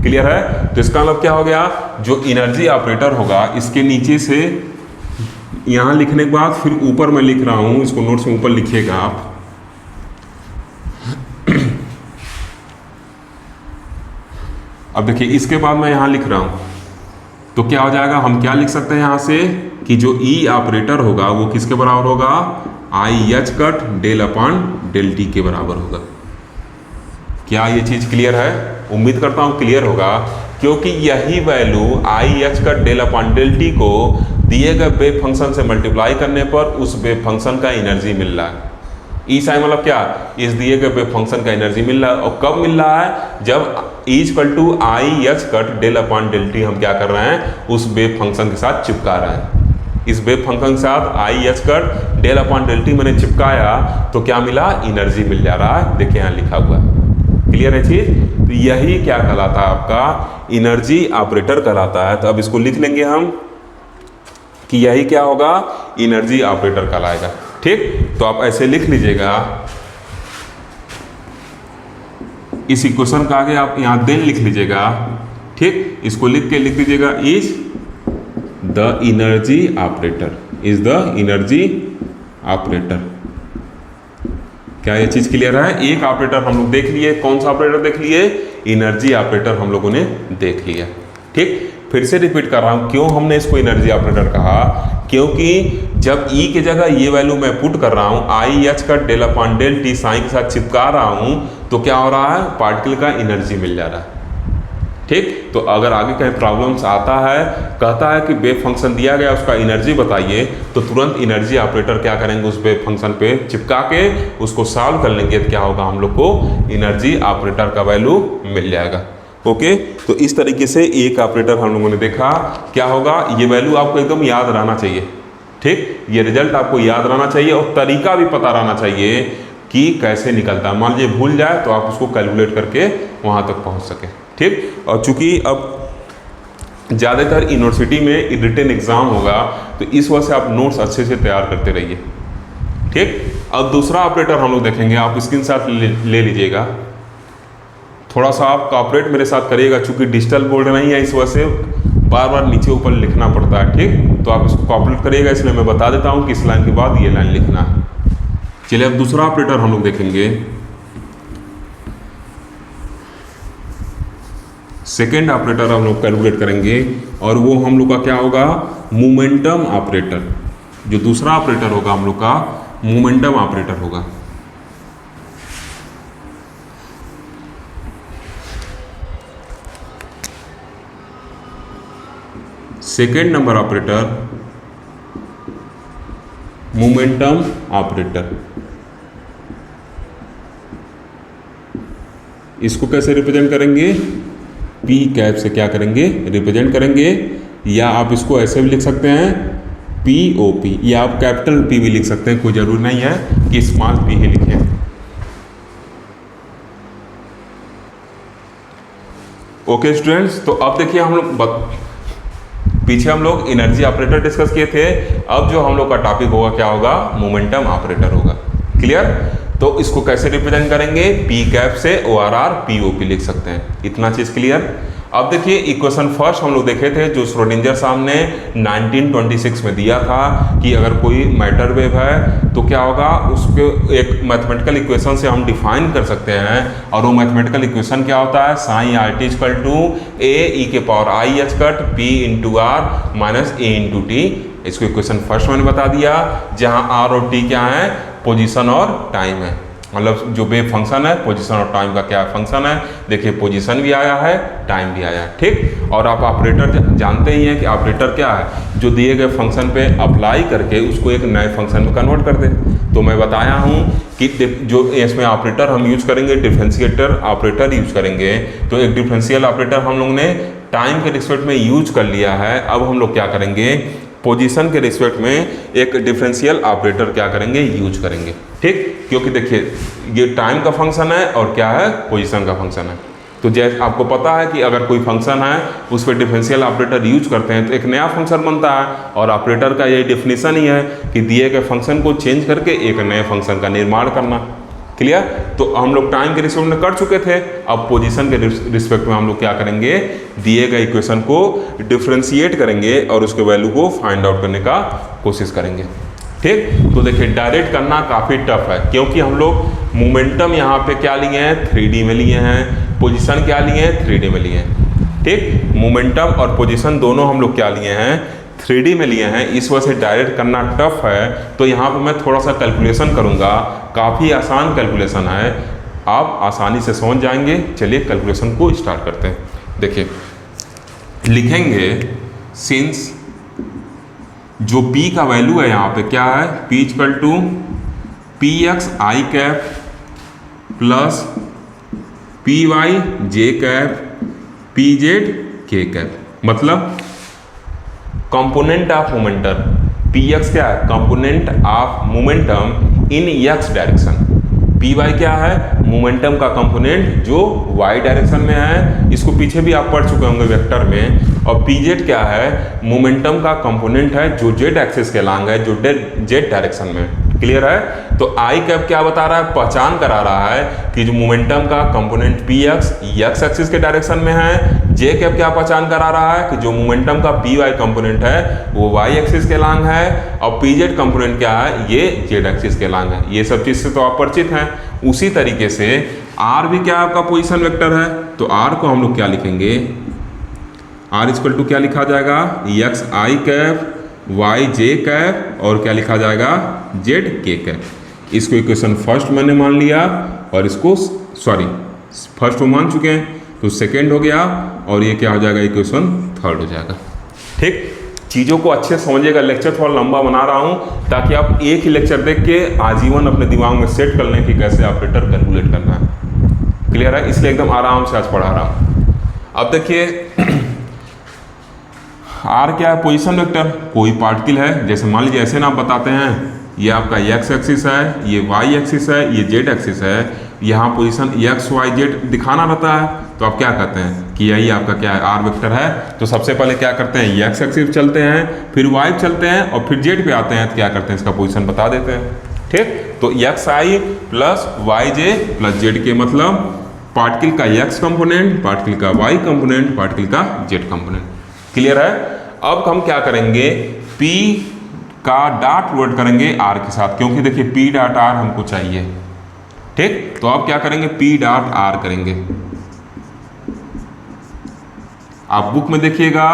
क्लियर है। तो इसका मतलब क्या हो गया, जो एनर्जी ऑपरेटर होगा इसके नीचे से यहां लिखने के बाद फिर ऊपर मैं लिख रहा हूं, इसको नोट्स में ऊपर लिखिएगा आप। अब देखिए इसके बाद मैं यहां लिख रहा हूं, तो क्या हो जाएगा, हम क्या लिख सकते हैं यहां से कि जो ई ऑपरेटर होगा वो किसके बराबर होगा, i h cut del upon del t के बराबर होगा। क्या ये चीज क्लियर है? उम्मीद करता हूं क्लियर होगा, क्योंकि यही वैल्यू आई एच का डेल अपॉन डेल टी को दिए गए वेव फंक्शन से मल्टीप्लाई करने पर उस वेव फंक्शन का एनर्जी मिल रहा है। ई साइन मतलब क्या, इस दिए गए वेव फंक्शन का एनर्जी मिल रहा है। और कब मिल रहा है, जब e equal to i h cut del upon del t हम क्या कर रहे हैं, उस वेव फंक्शन के साथ चिपका रहे हैं। इस वेव फंक्शन के साथ i h cut del upon del t मैंने चिपकाया तो क्या मिला, एनर्जी मिल जा रहा है। देखिए यहाँ लिखा हुआ है। क्लियर है चीज? तो यही क्या कहलाता है, आपका एनर्जी ऑपरेटर कहलाता है। तो अब इसको लिख लेंगे हम कि यही क्या होगा, एनर्जी ऑपरेटर कहलाएगा। ठीक, तो आप ऐसे लिख लीजिएगा, इस इक्वेशन का आगे आप यहां देन लिख लीजिएगा। ठीक, इसको लिख के लिख लीजिएगा, is the energy operator, is the energy operator. क्या ये चीज क्लियर है? एक ऑपरेटर हम लोग देख लिए, कौन सा ऑपरेटर देख लिए, एनर्जी ऑपरेटर हम लोगों ने देख लिया। ठीक, फिर से रिपीट कर रहा हूं, क्यों हमने इसको एनर्जी ऑपरेटर कहा, क्योंकि जब ई की जगह ये वैल्यू मैं पुट कर रहा हूं, आई एच का del upon del t psi के साथ चिपका रहा हूं, तो क्या हो रहा है, पार्टिकल का एनर्जी मिल जा रहा है। ठीक, तो अगर आगे कहीं प्रॉब्लम्स आता है, कहता है कि वेव फंक्शन दिया गया उसका एनर्जी बताइए, तो तुरंत एनर्जी ऑपरेटर क्या करेंगे, उस वेव फंक्शन पे चिपका के उसको सॉल्व कर लेंगे, तो क्या होगा, हम लोग को एनर्जी ऑपरेटर का वैल्यू मिल जाएगा। ओके, तो इस तरीके से एक ऑपरेटर हम लोगों ने देखा। क्या होगा, ये वैल्यू आपको एकदम याद रहना चाहिए, ठीक, ये रिजल्ट आपको याद रहना चाहिए और तरीका भी पता रहना चाहिए कि कैसे निकलता है। मान लीजिए भूल जाए तो आप उसको कैलकुलेट करके वहाँ तक पहुँच सकें, ठीक। और चूंकि अब ज़्यादातर यूनिवर्सिटी में रिटन एग्ज़ाम होगा तो इस वजह से आप नोट्स अच्छे से तैयार करते रहिए, ठीक। अब दूसरा ऑपरेटर हम लोग देखेंगे, आप स्क्रीनशॉट ले लीजिएगा। थोड़ा सा आप कॉपरेट मेरे साथ करिएगा, चूंकि डिजिटल बोर्ड नहीं है इस वजह से बार बार नीचे ऊपर लिखना पड़ता है, ठीक। तो आप इसको कॉपरेट करिएगा, इसलिए मैं बता देता हूँ कि इस लाइन के बाद ये लाइन लिखना है। चलिए अब दूसरा ऑपरेटर हम लोग देखेंगे। सेकेंड ऑपरेटर हम लोग कैलकुलेट करेंगे और वो हम लोग का क्या होगा, मोमेंटम ऑपरेटर। जो दूसरा ऑपरेटर होगा हम लोग का मोमेंटम ऑपरेटर होगा। Second number operator momentum operator. इसको कैसे रिप्रेजेंट करेंगे, पी कैप से क्या करेंगे, रिप्रेजेंट करेंगे। या आप इसको ऐसे भी लिख सकते हैं पी ओ पी, या आप कैपिटल पी भी लिख सकते हैं, कोई जरूरी नहीं है कि स्मॉल पी ही लिखें। ओके स्टूडेंट्स, तो अब देखिए हम लोग पीछे हम लोग एनर्जी ऑपरेटर डिस्कस किए थे, अब जो हम लोग का टॉपिक होगा क्या होगा, मोमेंटम ऑपरेटर होगा। क्लियर, तो इसको कैसे रिप्रेजेंट करेंगे, पी कैप से O R R P O P लिख सकते हैं, इतना चीज़ क्लियर। अब देखिए इक्वेशन फर्स्ट हम लोग देखे थे जो श्रोडिंगर साहब ने 1926 में दिया था कि अगर कोई मैटर वेव है तो क्या होगा, उसके एक मैथमेटिकल इक्वेशन से हम डिफाइन कर सकते हैं। और वो मैथमेटिकल इक्वेशन क्या होता है, psi r t equal to a e के power i h cut p into r minus a into t. इसको इक्वेशन फर्स्ट मैंने बता दिया, जहाँ आर और टी क्या है, पोजीशन और टाइम है। मतलब जो वेव फंक्शन है पोजीशन और टाइम का क्या फंक्शन है, देखिए पोजीशन भी आया है टाइम भी आया है, ठीक। और आप ऑपरेटर जानते ही हैं कि ऑपरेटर क्या है, जो दिए गए फंक्शन पे अप्लाई करके उसको एक नए फंक्शन में कन्वर्ट कर दे। तो मैं बताया हूँ कि जो इसमें ऑपरेटर हम यूज करेंगे, डिफरेंशिएटर ऑपरेटर यूज करेंगे। तो एक डिफरेंशियल ऑपरेटर हम लोग ने टाइम के रिस्पेक्ट में यूज कर लिया है। अब हम लोग क्या करेंगे, पोजीशन के रिस्पेक्ट में एक डिफरेंशियल ऑपरेटर क्या करेंगे, यूज करेंगे, ठीक। क्योंकि देखिए ये टाइम का फंक्शन है और क्या है, पोजीशन का फंक्शन है। तो जैसे आपको पता है कि अगर कोई फंक्शन है उस पर डिफरेंशियल ऑपरेटर यूज करते हैं तो एक नया फंक्शन बनता है। और ऑपरेटर का यही डेफिनेशन ही है कि दिए गए फंक्शन को चेंज करके एक नए फंक्शन का निर्माण करना। क्लियर, तो हम लोग टाइम के रिस्पेक्ट में कर चुके थे, अब पोजीशन के रिस्पेक्ट में हम लोग क्या करेंगे, दिए गए इक्वेशन को डिफरेंशिएट करेंगे और उसके वैल्यू को फाइंड आउट करने का कोशिश करेंगे, ठीक। तो देखिए डायरेक्ट करना काफ़ी टफ है, क्योंकि हम लोग मोमेंटम यहाँ पे क्या लिए हैं, 3D में लिए हैं, पोजीशन क्या लिए हैं, 3D में लिए हैं, ठीक। मोमेंटम और पोजीशन दोनों हम लोग क्या लिए हैं, 3D में लिए हैं। इस वजह से डायरेक्ट करना टफ है। तो यहाँ पे मैं थोड़ा सा कैलकुलेशन करूँगा, काफ़ी आसान कैलकुलेशन है, आप आसानी से समझ जाएंगे। चलिए कैलकुलेशन को स्टार्ट करते हैं। देखिए लिखेंगे सिंस जो P का वैल्यू है यहाँ पे क्या है, P equal to p x i cap plus p y j cap p z k cap. मतलब component of momentum, p x क्या है, component of momentum in x direction. P y क्या है, मोमेंटम का कंपोनेंट जो Y direction में है, इसको पीछे भी आप पढ़ चुके होंगे वेक्टर में। और पी जेड क्या है, मोमेंटम का कंपोनेंट है जो जेड एक्सिस के लॉन्ग है, जो जेड डायरेक्शन में। क्लियर है, तो आई कैप क्या बता रहा है, पहचान करा रहा है कि जो मोमेंटम का कंपोनेंट पी एक्स एक्सिस के डायरेक्शन में है। जे कैप क्या पहचान करा रहा है कि जो मोमेंटम का पी वाई कंपोनेंट है वो वाई एक्सिस के लॉन्ग है। और पी जेड कंपोनेंट क्या है, ये जेड एक्सिस के लॉन्ग है। ये सब चीज़ से तो आप परिचित हैं। उसी तरीके से आर भी क्या आपका पोजीशन वेक्टर है, तो आर को हम लोग क्या लिखेंगे, आर इक्वल टू क्या लिखा जाएगा, x i cap Y j cap और क्या लिखा जाएगा, जेड के कैप। इसको इक्वेशन फर्स्ट मैंने मान लिया और इसको सॉरी फर्स्ट को मान चुके हैं तो सेकेंड हो गया और ये क्या हो जाएगा, इक्वेशन थर्ड हो जाएगा, ठीक। चीज़ों को अच्छे से समझिएगा, लेक्चर थोड़ा लंबा बना रहा हूँ ताकि आप एक ही लेक्चर देख के आजीवन अपने दिमाग में सेट कर लें कि कैसे ऑपरेटर कैलकुलेट करना है। क्लियर है, इसलिए एकदम आराम से आज पढ़ा रहा हूँ। अब देखिए आर क्या है, पोजीशन वेक्टर। कोई पार्टिकल है, जैसे मान लीजिए ऐसे ना आप बताते हैं, ये आपका एक्स एक्सिस है, ये वाई एक्सिस है, ये जेड एक्सिस है, यहाँ पोजीशन एक्स वाई जेड दिखाना रहता है, तो आप क्या कहते हैं कि यही आपका क्या है, आर वेक्टर है। तो सबसे पहले क्या करते हैं, एक्स एक्सिस चलते हैं, फिर वाई चलते हैं और फिर जेड पे आते हैं, तो क्या करते हैं, इसका पोजीशन बता देते हैं। ठीक, तो एक्स आई प्लस वाई जे प्लस जेड के मतलब पार्टिकल का एक्स कंपोनेंट, पार्टिकल का वाई कंपोनेंट, पार्टिकल का जेड कंपोनेंट। क्लियर है। अब हम क्या करेंगे, P का डॉट प्रोडक्ट करेंगे R के साथ, क्योंकि देखिए P डॉट R हमको चाहिए। ठीक, तो अब क्या करेंगे, P डॉट R करेंगे। आप बुक में देखिएगा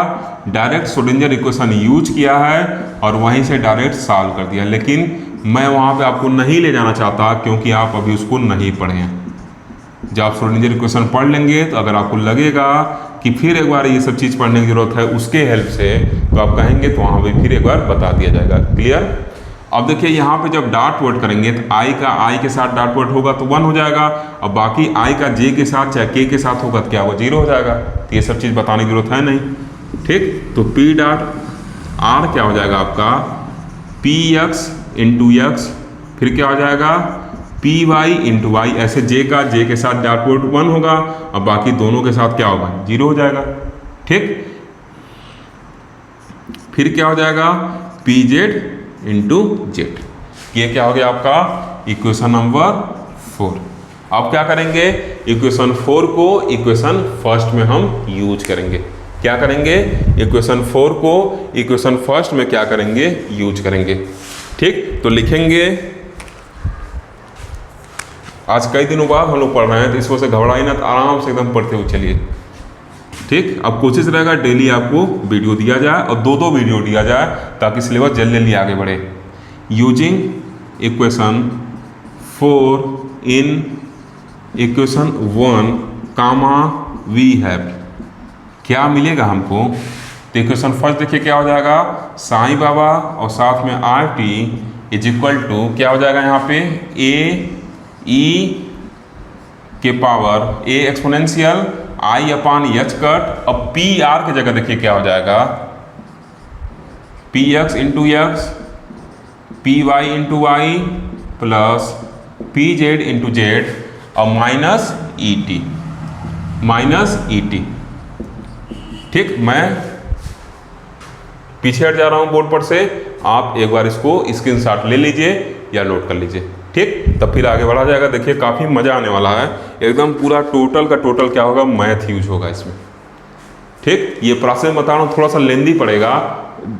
डायरेक्ट श्रोडिंगर इक्वेशन यूज किया है और वहीं से डायरेक्ट सॉल्व कर दिया, लेकिन मैं वहां पे आपको नहीं ले जाना चाहता क्योंकि आप अभी उसको नहीं पढ़े हैं। जब आप श्रोडिंगर इक्वेशन पढ़ लेंगे तो अगर आपको लगेगा कि फिर एक बार ये सब चीज़ पढ़ने की जरूरत है उसके हेल्प से, तो आप कहेंगे तो वहाँ पे फिर एक बार बता दिया जाएगा। क्लियर। अब देखिए यहाँ पे जब डॉट प्रोडक्ट करेंगे तो आई का आई के साथ डॉट प्रोडक्ट होगा तो 1 हो जाएगा, और बाकी आई का जे के साथ चाहे के के साथ होगा तो क्या होगा, 0 हो जाएगा। तो ये सब चीज़ बताने की जरूरत है नहीं। ठीक, तो पी डॉट आर क्या हो जाएगा आपका, पी एक्स इंटू एक्स, फिर क्या हो जाएगा पी वाई इंटू वाई, ऐसे जे का जे के साथ डॉट प्रोडक्ट 1 होगा और बाकी दोनों के साथ क्या होगा, 0 हो जाएगा। ठीक, फिर क्या हो जाएगा पी जेड इंटू जेड। ये क्या हो गया आपका इक्वेशन नंबर 4। अब क्या करेंगे, इक्वेशन 4 को इक्वेशन फर्स्ट में हम यूज करेंगे। क्या करेंगे, इक्वेशन 4 को इक्वेशन फर्स्ट में क्या करेंगे, यूज करेंगे। ठीक, तो लिखेंगे, आज कई दिनों बाद हम लोग पढ़ रहे हैं तो इस वजह से घबराई ना, तो आराम से एकदम पढ़ते हुए चलिए। ठीक, अब कोशिश रहेगा डेली आपको वीडियो दिया जाए और 2-2 वीडियो दिया जाए ताकि सिलेबस जल्दी जल्दी आगे बढ़े। Using equation 4 in equation 1 comma we have, क्या मिलेगा हमको, तो इक्वेशन फर्स्ट देखिए क्या हो जाएगा, साईं बाबा और साथ में r t is equal to क्या हो जाएगा यहाँ पे ए ई के power a exponential i upon h cut. अब पी आर की जगह देखिए क्या हो जाएगा, p x into x, p y into y plus p z into z और माइनस ई टी, माइनस ई टी। ठीक, मैं पीछे हट जा रहा हूं बोर्ड पर से, आप एक बार इसको स्क्रीनशॉट ले लीजिए या नोट कर लीजिए। ठीक, तब फिर आगे बढ़ा जाएगा। देखिए काफ़ी मज़ा आने वाला है, एकदम पूरा टोटल का टोटल क्या होगा, मैथ यूज होगा इसमें। ठीक, ये प्रोसेस बता रहा हूँ, थोड़ा सा लेंदी पड़ेगा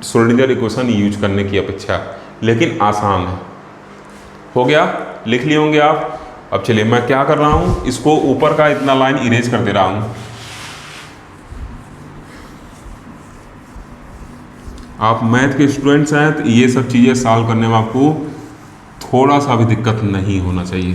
श्रोडिंगर इक्वेशन यूज करने की अपेक्षा, लेकिन आसान है। हो गया, लिख लिए होंगे आप। अब चलिए मैं क्या कर रहा हूँ, इसको ऊपर का इतना लाइन इरेज कर दे रहा हूँ। आप मैथ के स्टूडेंट्स हैं तो ये सब चीज़ें सॉल्व करने में आपको थोड़ा सा भी दिक्कत नहीं होना चाहिए।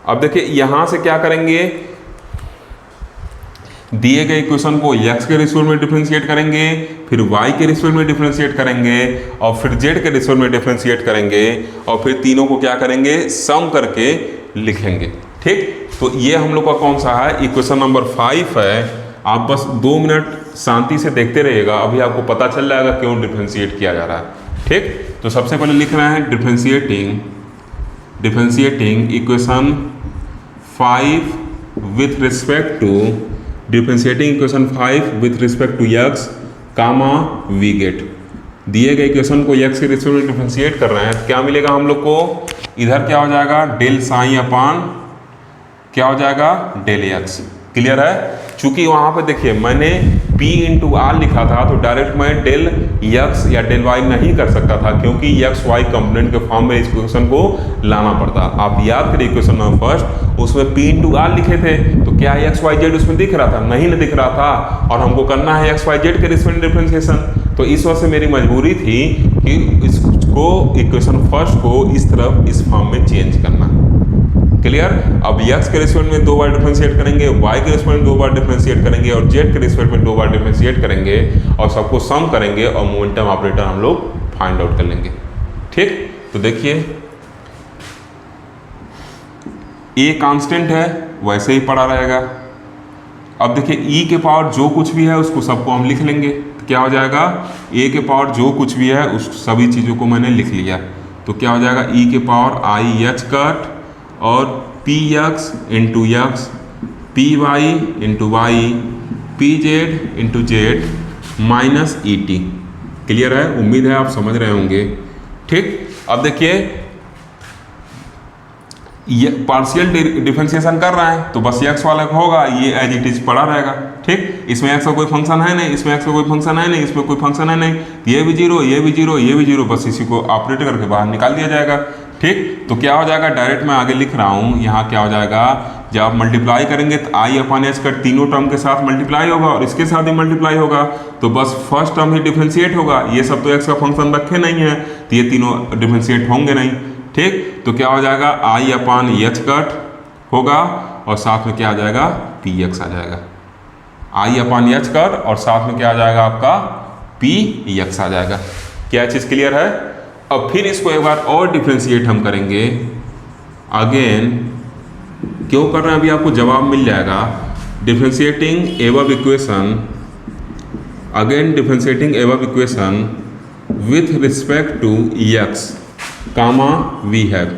अब देखिए यहां से क्या करेंगे, दिए गए इक्वेशन को x के रिस्पेक्ट में डिफरेंशिएट करेंगे, फिर y के रिस्पेक्ट में डिफरेंशिएट करेंगे और फिर z के रिस्पेक्ट में डिफरेंशिएट करेंगे और फिर तीनों को क्या करेंगे, सम करके लिखेंगे। ठीक, तो ये हम लोग का कौन सा है, इक्वेशन नंबर 5 है। आप बस 2 मिनट शांति से देखते रहिएगा, अभी आपको पता चल जाएगा क्यों डिफरेंशिएट किया जा रहा है। ठीक, तो सबसे पहले लिख रहे हैं differentiating equation 5 with respect to, differentiating equation 5 with respect to x comma we get. दिए गए इक्वेशन को x के रिस्पेक्ट में डिफरेंशिएट कर रहे हैं तो क्या मिलेगा हम लोग को, इधर क्या हो जाएगा डेल साई अपान क्या हो जाएगा डेल एक्स। क्लियर है। चूंकि वहां पे देखिए मैंने p इंटू आर लिखा था तो डायरेक्ट मैं डेल एक्स या डेल वाई नहीं कर सकता था, क्योंकि एक्स वाई कंपोनेंट के फॉर्म में इस इक्वेशन को लाना पड़ता। आप याद करिए इक्वेशन नंबर फर्स्ट, उसमें p इंटू आर लिखे थे तो क्या एक्स वाई जेड उसमें दिख रहा था, नहीं ना दिख रहा था, और हमको करना है एक्स वाई जेड के रिस्पेक्ट डिफरेंशिएशन। तो इस वजह से मेरी मजबूरी थी कि इसको इक्वेशन फर्स्ट को इस तरफ इस फॉर्म में चेंज करना। क्लियर। अब x के रिस्पेक्ट में 2 बार डिफरेंशिएट करेंगे, y के रिस्पेक्ट में 2 बार डिफरेंशिएट करेंगे और z के रिस्पेक्ट में 2 बार डिफरेंशिएट करेंगे और सबको सम करेंगे और मोमेंटम ऑपरेटर हम लोग फाइंड आउट कर लेंगे। ठीक, तो देखिए ए कांस्टेंट है वैसे ही पड़ा रहेगा। अब देखिए ई के पावर जो कुछ भी है उसको सबको हम लिख लेंगे, तो क्या हो जाएगा ए के पावर जो कुछ भी है उस सभी चीज़ों को मैंने लिख लिया, तो क्या हो जाएगा ई के पावर आई एच कट और p x into x, p y into y, p z into z minus ई टी। क्लियर है? उम्मीद है आप समझ रहे होंगे। ठीक, अब देखिए ये पार्शियल डिफरेंशिएशन कर रहा है तो बस एक्स वाला होगा, ये एज इट इज पड़ा रहेगा। ठीक, इसमें एक्स का कोई फंक्शन है नहीं, इसमें एक्स का कोई फंक्शन है नहीं, इसमें कोई फंक्शन है नहीं, ये भी जीरो, ये भी जीरो, ये भी जीरो, बस इसी को ऑपरेट करके बाहर निकाल दिया जाएगा। ठीक, तो क्या हो जाएगा, डायरेक्ट मैं आगे लिख रहा हूँ, यहाँ क्या हो जाएगा, जब आप मल्टीप्लाई करेंगे तो आई अपन एच का तीनों टर्म के साथ मल्टीप्लाई होगा और इसके साथ ही मल्टीप्लाई होगा, तो बस फर्स्ट टर्म ही डिफरेंशिएट होगा। ये सब तो एक्स का फंक्शन रखे नहीं है तो ये तीनों डिफरेंशिएट होंगे नहीं। ठीक, तो क्या हो जाएगा आई अपान एच कट होगा और साथ में क्या आ जाएगा पी एक्स आ जाएगा, आई अपान एच कट और साथ में क्या आ जाएगा आपका पी एक्स आ जाएगा। क्या चीज़ क्लियर है? अब फिर इसको एक बार और डिफ्रेंशिएट हम करेंगे अगेन। क्यों कर रहे हैं अभी आपको जवाब मिल जाएगा। Differentiating above equation, again differentiating above equation with respect to x comma we have.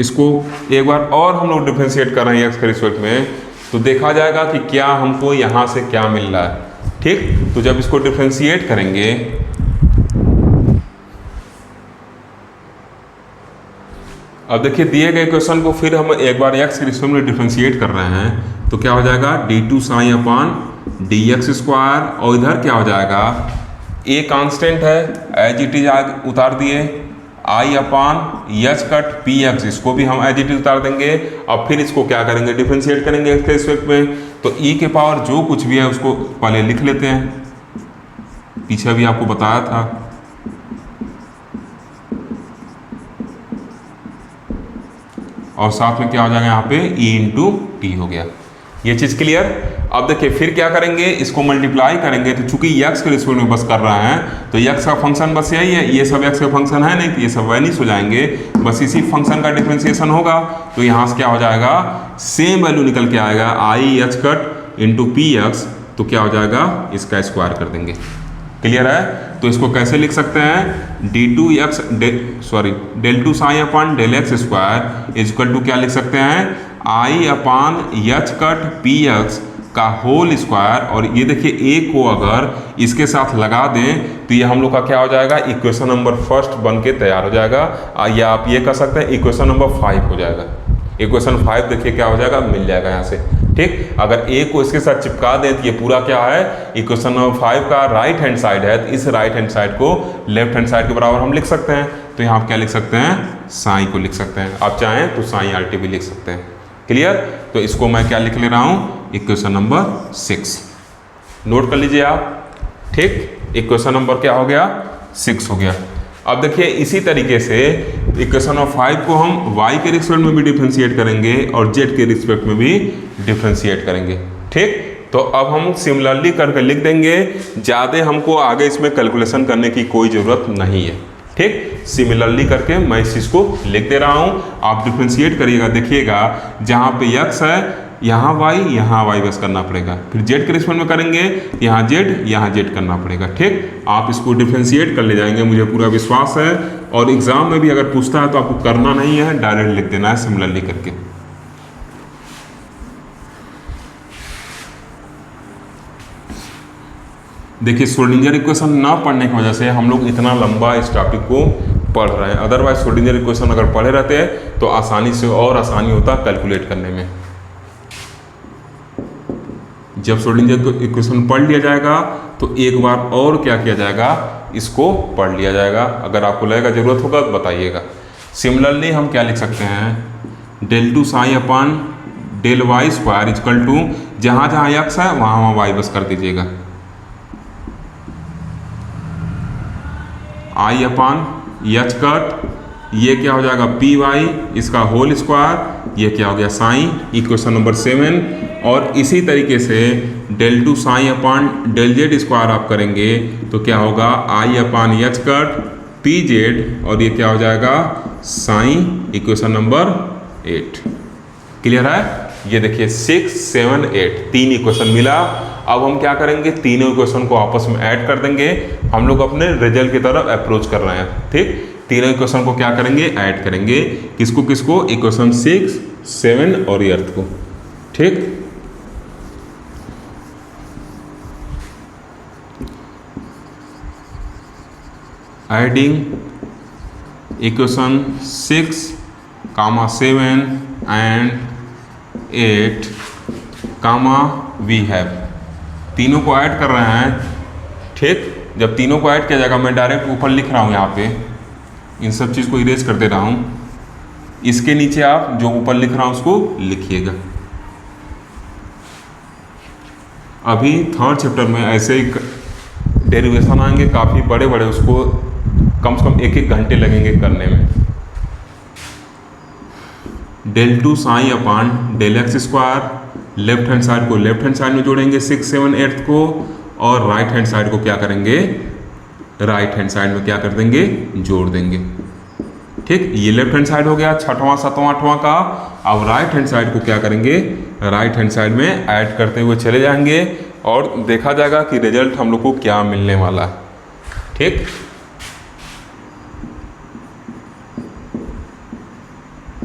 इसको एक बार और हम लोग डिफ्रेंशिएट कर रहे हैं एक्स के रिस्पेक्ट में, तो देखा जाएगा कि क्या हमको यहाँ से क्या मिल रहा है। ठीक, तो जब इसको डिफ्रेंशिएट करेंगे अब देखिए दिए गए क्वेश्चन को फिर हम एक बार एक्स के रिस्पेक्ट में डिफ्रेंशिएट कर रहे हैं, तो क्या हो जाएगा d two psi upon d x square और इधर क्या हो जाएगा ए कांस्टेंट है एज इट इज उतार दिए, i upon h cut p x इसको भी हम एज इट इज उतार देंगे। अब फिर इसको क्या करेंगे डिफ्रेंशिएट करेंगे एक्स के रिस्पेक्ट में, तो ई के पावर जो कुछ भी है उसको पहले लिख लेते हैं, पीछे भी आपको बताया था। और साथ में क्या हो जाएगा यहाँ पे ई इंटू टी हो गया। ये चीज़ क्लियर? अब देखिए फिर क्या करेंगे, इसको मल्टीप्लाई करेंगे, तो चूंकि एक्स के रिस्पेक्ट में बस कर रहा है तो एक्स का फंक्शन बस यही है, ये सब एक्स का फंक्शन है नहीं तो ये सब वैनिश हो जाएंगे, बस इसी फंक्शन का डिफरेंशिएशन होगा। तो यहाँ से क्या हो जाएगा सेम वैल्यू निकल के आएगा आई h cut into P x, तो क्या हो जाएगा इसका स्क्वायर कर देंगे। क्लियर है? तो इसको कैसे लिख सकते हैं d two x del two psi upon del x square is equal to क्या लिख सकते हैं i upon h cut p x का होल स्क्वायर। और ये देखिए ए को अगर इसके साथ लगा दें तो ये हम लोग का क्या हो जाएगा इक्वेशन नंबर फर्स्ट बन के तैयार हो जाएगा, या आप ये कह सकते हैं इक्वेशन नंबर 5 हो जाएगा। इक्वेशन 5 देखिए क्या हो जाएगा मिल जाएगा यहाँ से। ठीक, अगर ए को इसके साथ चिपका दें तो ये पूरा क्या है इक्वेशन नंबर 5 का राइट हैंड साइड है, तो इस राइट हैंड साइड को लेफ्ट हैंड साइड के बराबर हम लिख सकते हैं। तो यहाँ आप क्या लिख सकते हैं साई को लिख सकते हैं, आप चाहें तो साई आर टी भी लिख सकते हैं। क्लियर? तो इसको मैं क्या लिख ले रहा हूँ इक्वेशन नंबर 6, नोट कर लीजिए आप। ठीक, इक्वेशन नंबर क्या हो गया 6 हो गया। अब देखिए इसी तरीके से इक्वेशन नंबर 5 को हम y के रिस्पेक्ट में भी डिफ्रेंशिएट करेंगे और z के रिस्पेक्ट में भी डिफ्रेंशिएट करेंगे। ठीक, तो अब हम सिमिलरली करके लिख देंगे, ज़्यादा हमको आगे इसमें कैलकुलेशन करने की कोई ज़रूरत नहीं है। ठीक, सिमिलरली करके मैं इस चीज़ को लिख दे रहा हूँ, आप डिफ्रेंशिएट करिएगा, देखिएगा जहाँ पे x है यहाँ y बस करना पड़ेगा, फिर z के रिस्पेक्ट में करेंगे यहाँ z करना पड़ेगा। ठीक, आप इसको डिफ्रेंशिएट कर ले जाएंगे, मुझे पूरा विश्वास है। और एग्जाम में भी अगर पूछता है तो आपको करना नहीं है, डायरेक्ट लिख देना है सिमिलरली करके। देखिए श्रोडिंगर इक्वेशन ना पढ़ने की वजह से हम लोग इतना लंबा इस टॉपिक को पढ़ रहे हैं, अदरवाइज श्रोडिंगर इक्वेशन अगर पढ़े रहते तो आसानी से और आसानी होता कैलकुलेट करने में। जब श्रोडिंगर इक्वेशन पढ़ लिया जाएगा तो एक बार और क्या किया जाएगा इसको पढ़ लिया जाएगा, अगर आपको लगेगा जरूरत होगा तो बताइएगा। सिमिलरली हम क्या लिख सकते हैं del two psi upon del y square is equal to जहाँ जहाँ एक्स है वहाँ वाई बस कर दीजिएगा, आई अपान एच कट, ये क्या हो जाएगा पी वाई इसका होल स्क्वायर, ये क्या हो गया साइन इक्वेशन नंबर 7। और इसी तरीके से del two psi upon del z square आप करेंगे तो क्या होगा i upon h cut p z, और ये क्या हो जाएगा साइन, इक्वेशन नंबर 8। क्लियर है? ये देखिए 6, 7, 8 तीन इक्वेशन मिला। अब हम क्या करेंगे, तीनों इक्वेशन को आपस में ऐड कर देंगे। हम लोग अपने रिजल्ट की तरफ अप्रोच कर रहे हैं। ठीक, तीनों इक्वेशन को क्या करेंगे, ऐड करेंगे। किसको किसको, इक्वेशन 6, 7 और अर्थ को। ठीक, adding equation 6, 7 and 8, we have, तीनों को ऐड कर रहे हैं। ठीक, जब तीनों को ऐड किया जाएगा, मैं डायरेक्ट ऊपर लिख रहा हूँ यहाँ पे, इन सब चीज़ को इरेज कर दे रहा हूँ। इसके नीचे आप जो ऊपर लिख रहा हूँ उसको लिखिएगा। अभी थर्ड चैप्टर में ऐसे डेरिवेशन आएंगे काफ़ी बड़े बड़े, उसको कम से कम 1-1 घंटे लगेंगे करने में। Del two psi upon del x square, left hand side को लेफ्ट हैंड साइड में जोड़ेंगे 6, 7, 8 को, और राइट हैंड साइड को क्या करेंगे, राइट हैंड साइड में क्या कर देंगे, जोड़ देंगे। ठीक, ये लेफ्ट हैंड साइड हो गया 6वां 7वां 8वां का। अब राइट हैंड साइड को क्या करेंगे, राइट हैंड साइड में ऐड करते हुए चले जाएंगे और देखा जाएगा कि रिजल्ट हम लोग को क्या मिलने वाला है। ठीक,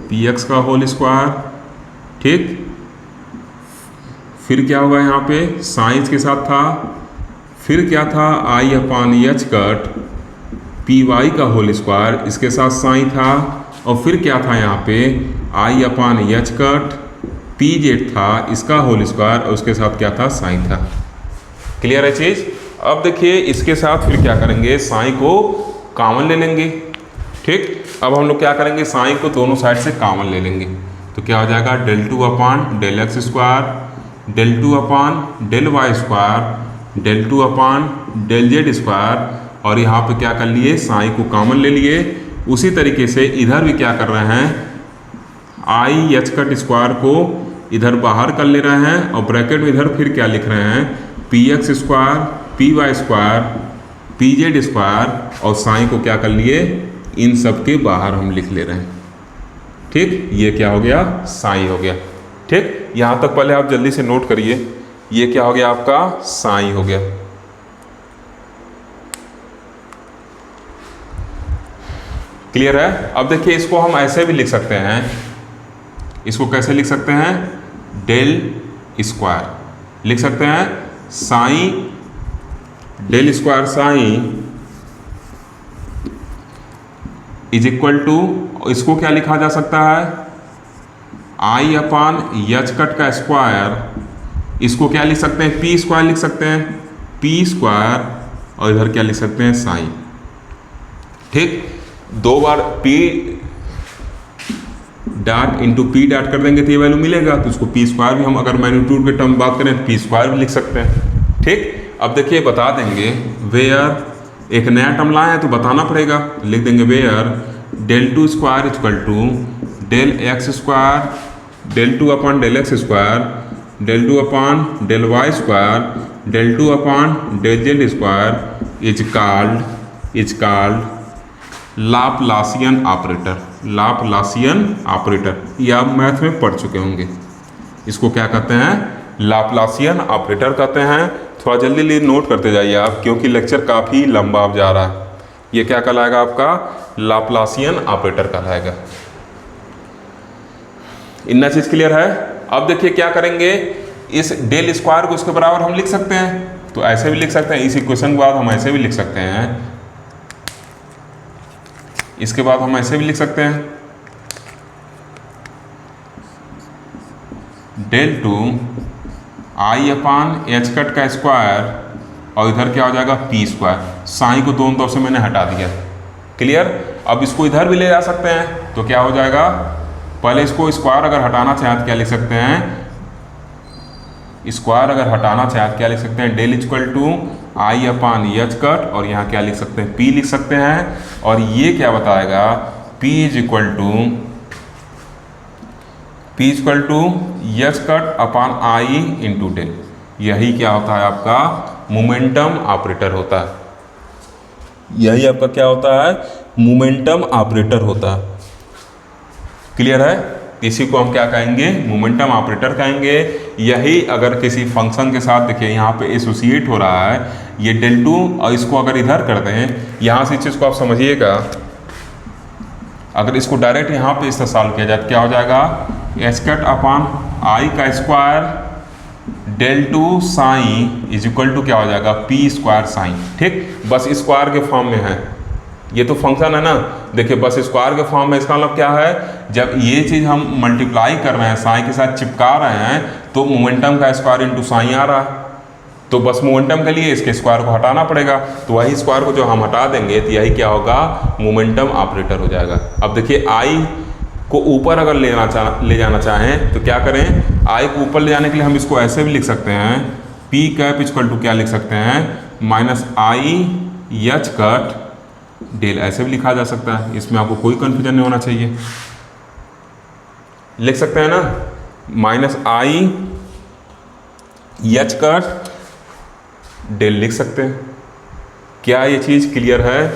पी एक्स का होल स्क्वायर। ठीक, फिर क्या होगा यहाँ पे, साइंस के साथ था, फिर क्या था, आई upon h cut P Y का होल स्क्वायर, इसके साथ साइन था, और फिर क्या था यहाँ पे, आई upon h cut p Z था, इसका होल स्क्वायर, और उसके साथ क्या था, साइन था। क्लियर है चीज़? अब देखिए इसके साथ फिर क्या करेंगे, साइन को कॉमन ले लेंगे। ठीक, अब हम लोग क्या करेंगे, साइन को दोनों साइड से कॉमन ले लेंगे तो क्या हो जाएगा, del two upon del x square, del two upon del y square, del two upon del z square, और यहाँ पे क्या कर लिए, साइन को कॉमन ले लिए। उसी तरीके से इधर भी क्या कर रहे हैं, आई एच कट स्क्वायर को इधर बाहर कर ले रहे हैं, और ब्रैकेट में इधर फिर क्या लिख रहे हैं, p x square p y square p z square, और साइन को क्या कर लिए, इन सब के बाहर हम लिख ले रहे हैं। ठीक, ये क्या हो गया, साइन हो गया। ठीक, यहाँ तक पहले आप जल्दी से नोट करिए, ये क्या हो गया आपका, साइन हो गया। क्लियर है? अब देखिए इसको हम ऐसे भी लिख सकते हैं, इसको कैसे लिख सकते हैं, डेल स्क्वायर लिख सकते हैं, psi del square psi is equal to, इसको क्या लिखा जा सकता है, आई अपान एच कट का स्क्वायर, इसको क्या लिख सकते हैं, पी स्क्वायर लिख सकते हैं, पी स्क्वायर, और इधर क्या लिख सकते हैं, साइन। ठीक, दो बार p dot into p dot कर देंगे तो ये वैल्यू मिलेगा, तो उसको पी स्क्वायर भी हम अगर मैग्नीट्यूड के टर्म बात करें तो पी स्क्वायर भी लिख सकते हैं। ठीक, अब देखिए बता देंगे, वेयर एक नया टर्म लाए हैं तो बताना पड़ेगा, लिख देंगे where del two square equal to del x square, del two upon del x square, del two upon del y square, del two upon del z square is called Laplacian operator. Laplacian operator ये आप math में पढ़ चुके होंगे। इसको क्या कहते हैं, लाप्लासियन ऑपरेटर कहते हैं। थोड़ा जल्दी जल्दी नोट करते जाइए आप, क्योंकि लेक्चर काफ़ी लंबा अब जा रहा है। ये क्या कहलाएगा आपका, लाप्लासियन ऑपरेटर कहलाएगा। इतना चीज़ क्लियर है? अब देखिए क्या करेंगे, इस डेल स्क्वायर को उसके बराबर हम लिख सकते हैं, तो ऐसे भी लिख सकते हैं। इस इक्वेशन के बाद हम ऐसे भी लिख सकते हैं, इसके बाद हम ऐसे भी लिख सकते हैं, del to i upon h cut का स्क्वायर, और इधर क्या हो जाएगा, पी स्क्वायर। साइन को दोनों तरफ से मैंने हटा दिया। क्लियर? अब इसको इधर भी ले जा सकते हैं, तो क्या हो जाएगा, पहले इसको स्क्वायर अगर हटाना चाहें तो क्या लिख सकते हैं, स्क्वायर अगर हटाना चाहें तो क्या लिख सकते हैं, del equal to i upon h cut, और यहाँ क्या लिख सकते हैं, पी लिख सकते हैं। और ये क्या बताएगा, p is equal to P equal to h cut upon i into del. यही क्या होता है आपका मोमेंटम ऑपरेटर होता है, यही आपका क्या होता है मोमेंटम ऑपरेटर होता है। क्लियर है? इसी को हम क्या कहेंगे मोमेंटम ऑपरेटर कहेंगे। यही अगर किसी फंक्शन के साथ देखिए यहाँ पे एसोसिएट हो रहा है ये डेल टू, और इसको अगर इधर कर दें, यहाँ से इस चीज़ को आप समझिएगा, अगर इसको डायरेक्ट यहाँ पे इससे सॉल्व किया जाए तो क्या हो जाएगा एच कट अपॉन आई का square del two psi is equal to क्या हो जाएगा पी स्क्वायर साइन। ठीक, बस स्क्वायर के फॉर्म में है, ये तो फंक्शन है ना, देखिए बस स्क्वायर के फॉर्म में। इसका मतलब क्या है, जब ये चीज़ हम मल्टीप्लाई कर रहे हैं साइन के साथ चिपका रहे हैं तो मोमेंटम का स्क्वायर इंटू साइन आ रहा है, तो बस मोमेंटम के लिए इसके स्क्वायर को हटाना पड़ेगा, तो वही स्क्वायर को जो हम हटा देंगे तो यही क्या होगा मोमेंटम ऑपरेटर हो जाएगा। अब देखिए आई को ऊपर अगर ले जाना चाहें तो क्या करें, आई को ऊपर ले जाने के लिए हम इसको ऐसे भी लिख सकते हैं, पी कैप इक्वल टू क्या लिख सकते हैं minus i h cut del, ऐसे भी लिखा जा सकता है, इसमें आपको कोई कन्फ्यूजन नहीं होना चाहिए। लिख सकते हैं ना minus i h cut del लिख सकते हैं। क्या ये चीज़ क्लियर है?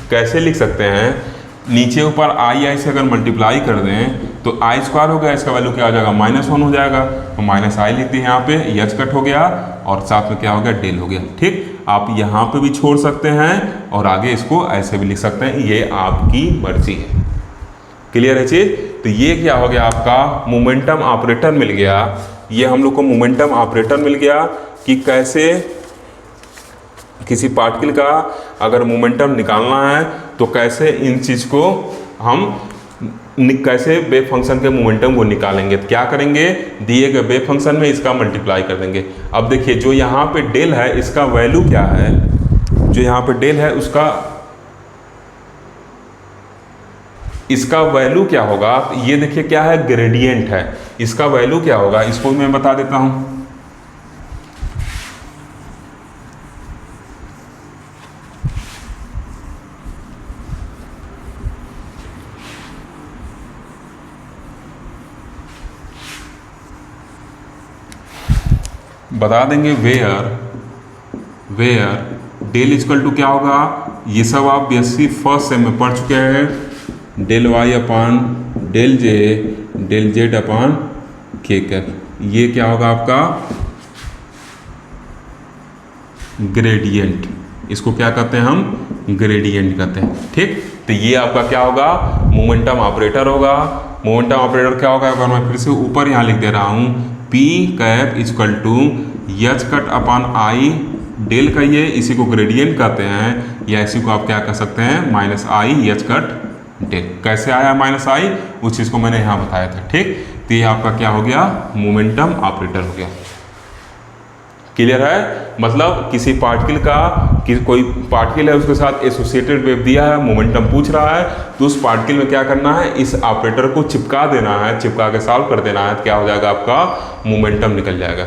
कैसे लिख सकते हैं, नीचे ऊपर आई से अगर मल्टीप्लाई कर दें तो आई स्क्वायर हो गया, इसका वैल्यू क्या हो जाएगा -1 हो जाएगा, तो माइनस आई लिख दी यहाँ पे, एच कट हो गया और साथ में क्या हो गया डेल हो गया। ठीक, आप यहाँ पे भी छोड़ सकते हैं और आगे इसको ऐसे भी लिख सकते हैं, ये आपकी मर्जी है। क्लियर है चीज? तो ये क्या हो गया आपका मोमेंटम ऑपरेटर मिल गया। ये हम लोग को मोमेंटम ऑपरेटर मिल गया कि कैसे किसी पार्टिकल का अगर मोमेंटम निकालना है तो कैसे इन चीज़ को हम कैसे वेव फंक्शन के मोमेंटम को निकालेंगे। तो क्या करेंगे, दिए गए वेव फंक्शन में इसका मल्टीप्लाई कर देंगे। अब देखिए जो यहाँ पे डेल है इसका वैल्यू क्या है, जो यहाँ पे डेल है उसका इसका वैल्यू क्या होगा, ये देखिए क्या है ग्रेडियंट है, इसका वैल्यू क्या होगा इसको मैं बता देता हूँ। बता देंगे वेयर डेल इक्वल टू क्या होगा, ये सब आप बेसिक फर्स्ट सेम में पढ़ चुके हैं, del y upon del z upon k cap. ये क्या होगा आपका ग्रेडियंट, इसको क्या कहते हैं हम ग्रेडियंट कहते हैं। ठीक, तो ये आपका क्या होगा मोमेंटम ऑपरेटर होगा। मोमेंटम ऑपरेटर क्या होगा, अगर मैं फिर से ऊपर यहाँ लिख दे रहा हूँ p cap equal to h cut upon i del का, ये इसी को ग्रेडियंट कहते हैं, या इसी को आप क्या कह सकते हैं minus i h cut del. कैसे आया माइनस आई, उस चीज़ को मैंने यहाँ बताया था। ठीक, तो ये आपका क्या हो गया मोमेंटम ऑपरेटर हो गया। क्लियर है? मतलब किसी पार्टिकल का कोई पार्टिकल है उसके साथ एसोसिएटेड वेव दिया है, मोमेंटम पूछ रहा है, तो उस पार्टिकल में क्या करना है, इस ऑपरेटर को चिपका देना है, चिपका के सॉल्व कर देना है, तो क्या हो जाएगा आपका मोमेंटम निकल जाएगा।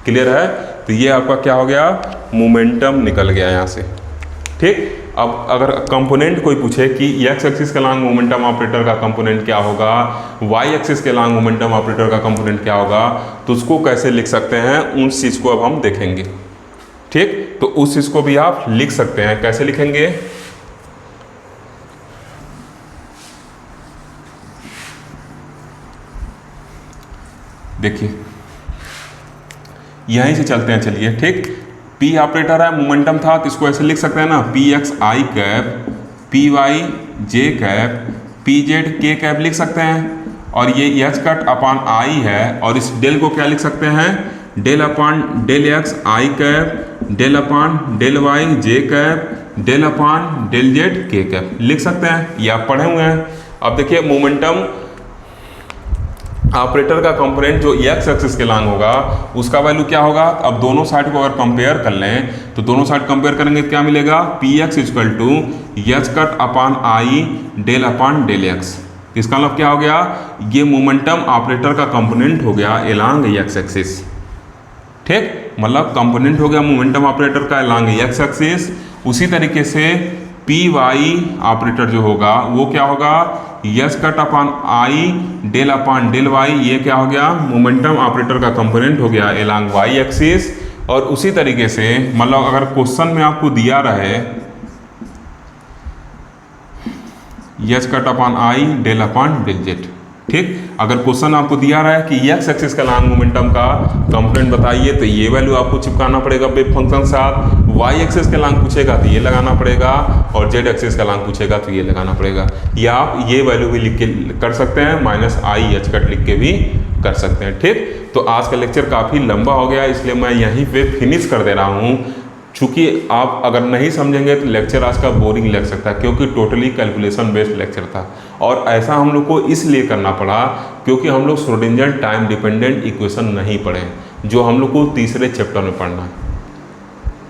क्लियर है? तो ये आपका क्या हो गया मोमेंटम निकल गया यहाँ से। ठीक, अब अगर कंपोनेंट कोई पूछे कि एक्स एक्सिस के लॉन्ग मोमेंटम ऑपरेटर का कंपोनेंट क्या होगा, वाई एक्सिस के लॉन्ग मोमेंटम ऑपरेटर का कंपोनेंट क्या होगा, तो उसको कैसे लिख सकते हैं उस चीज़ को अब हम देखेंगे। ठीक, तो उस चीज़ को भी आप लिख सकते हैं, कैसे लिखेंगे, देखिए यहीं से चलते हैं, चलिए। ठीक, पी ऑपरेटर है, मोमेंटम था, तो इसको ऐसे लिख सकते हैं ना, P x i cap, P y j cap, p z k cap लिख सकते हैं। और ये एच कट अपॉन आई है, और इस डेल को क्या लिख सकते हैं, del upon del x i cap, del upon del y j cap, del upon del z k cap लिख सकते हैं, ये आप पढ़े हुए हैं। अब देखिए मोमेंटम ऑपरेटर का कंपोनेंट जो एक्स एक्सिस के लॉन्ग होगा उसका वैल्यू क्या होगा। अब दोनों साइड को अगर कंपेयर कर लें तो दोनों साइड कंपेयर करेंगे तो क्या मिलेगा, p x equal to h cut upon i del upon del x. इसका मतलब क्या हो गया, ये मोमेंटम ऑपरेटर का कंपोनेंट हो गया एलॉन्ग एक्स एक्सिस। ठीक, मतलब कंपोनेंट हो गया मोमेंटम ऑपरेटर का एलॉन्ग एक्स एक्सिस। उसी तरीके से पी वाई ऑपरेटर जो होगा वो क्या होगा, yes cut upon i del upon del y, ये क्या हो गया, मोमेंटम ऑपरेटर का कंपोनेंट हो गया एलॉन्ग वाई एक्सिस। और उसी तरीके से मतलब अगर क्वेश्चन में आपको दिया रहे yes cut upon i del upon del z, ठीक, अगर क्वेश्चन आपको दिया रहा है कि एक्स एक्सिस का एलॉन्ग मोमेंटम का कंपोनेंट बताइए तो ये वैल्यू आपको चिपकाना पड़ेगा वेव फंक्शन साथ, वाई एक्सिस का एलॉन्ग पूछेगा तो ये लगाना पड़ेगा, और जेड एक्सिस का एलॉन्ग पूछेगा तो ये लगाना पड़ेगा। या आप ये वैल्यू भी लिख के कर सकते हैं, माइनस आई एच कट लिख के भी कर सकते हैं, ठीक। तो आज का लेक्चर काफ़ी लंबा हो गया, इसलिए मैं यहीं पे फिनिश कर दे रहा हूँ। चूँकि आप अगर नहीं समझेंगे तो लेक्चर आज का बोरिंग लग सकता है, क्योंकि टोटली कैलकुलेशन बेस्ड लेक्चर था। और ऐसा हम लोग को इसलिए करना पड़ा क्योंकि हम लोग श्रोडिंगर टाइम डिपेंडेंट इक्वेशन नहीं पढ़े, जो हम लोग को तीसरे चैप्टर में पढ़ना है।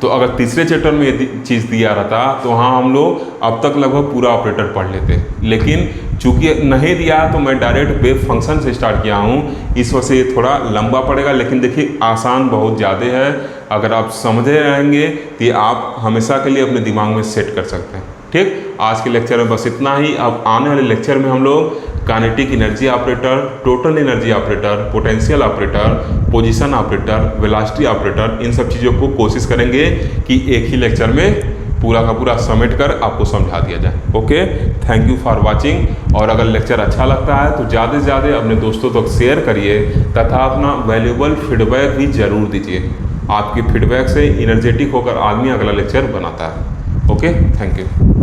तो अगर तीसरे चैप्टर में ये चीज़ दिया रहता तो हाँ हम लोग अब तक लगभग पूरा ऑपरेटर पढ़ लेते, लेकिन चूंकि नहीं दिया तो मैं डायरेक्ट वेव फंक्शन से स्टार्ट किया हूँ, इस वजह से ये थोड़ा लंबा पड़ेगा। लेकिन देखिए आसान बहुत ज़्यादा है, अगर आप समझे रहेंगे तो ये आप हमेशा के लिए अपने दिमाग में सेट कर सकते हैं, ठीक। आज के लेक्चर में बस इतना ही। अब आने वाले लेक्चर में हम लोग kinetic energy operator, total energy operator, potential operator, position operator, velocity operator, इन सब चीज़ों को कोशिश करेंगे कि एक ही लेक्चर में पूरा का पूरा समेट कर आपको समझा दिया जाए। Okay, thank you for watching. और अगर लेक्चर अच्छा लगता है तो ज़्यादा से ज़्यादा अपने दोस्तों तक शेयर करिए तथा अपना वैल्यूएबल फीडबैक भी ज़रूर दीजिए। आपकी फीडबैक से एनर्जेटिक होकर आदमी अगला लेक्चर बनाता है। Okay, thank you.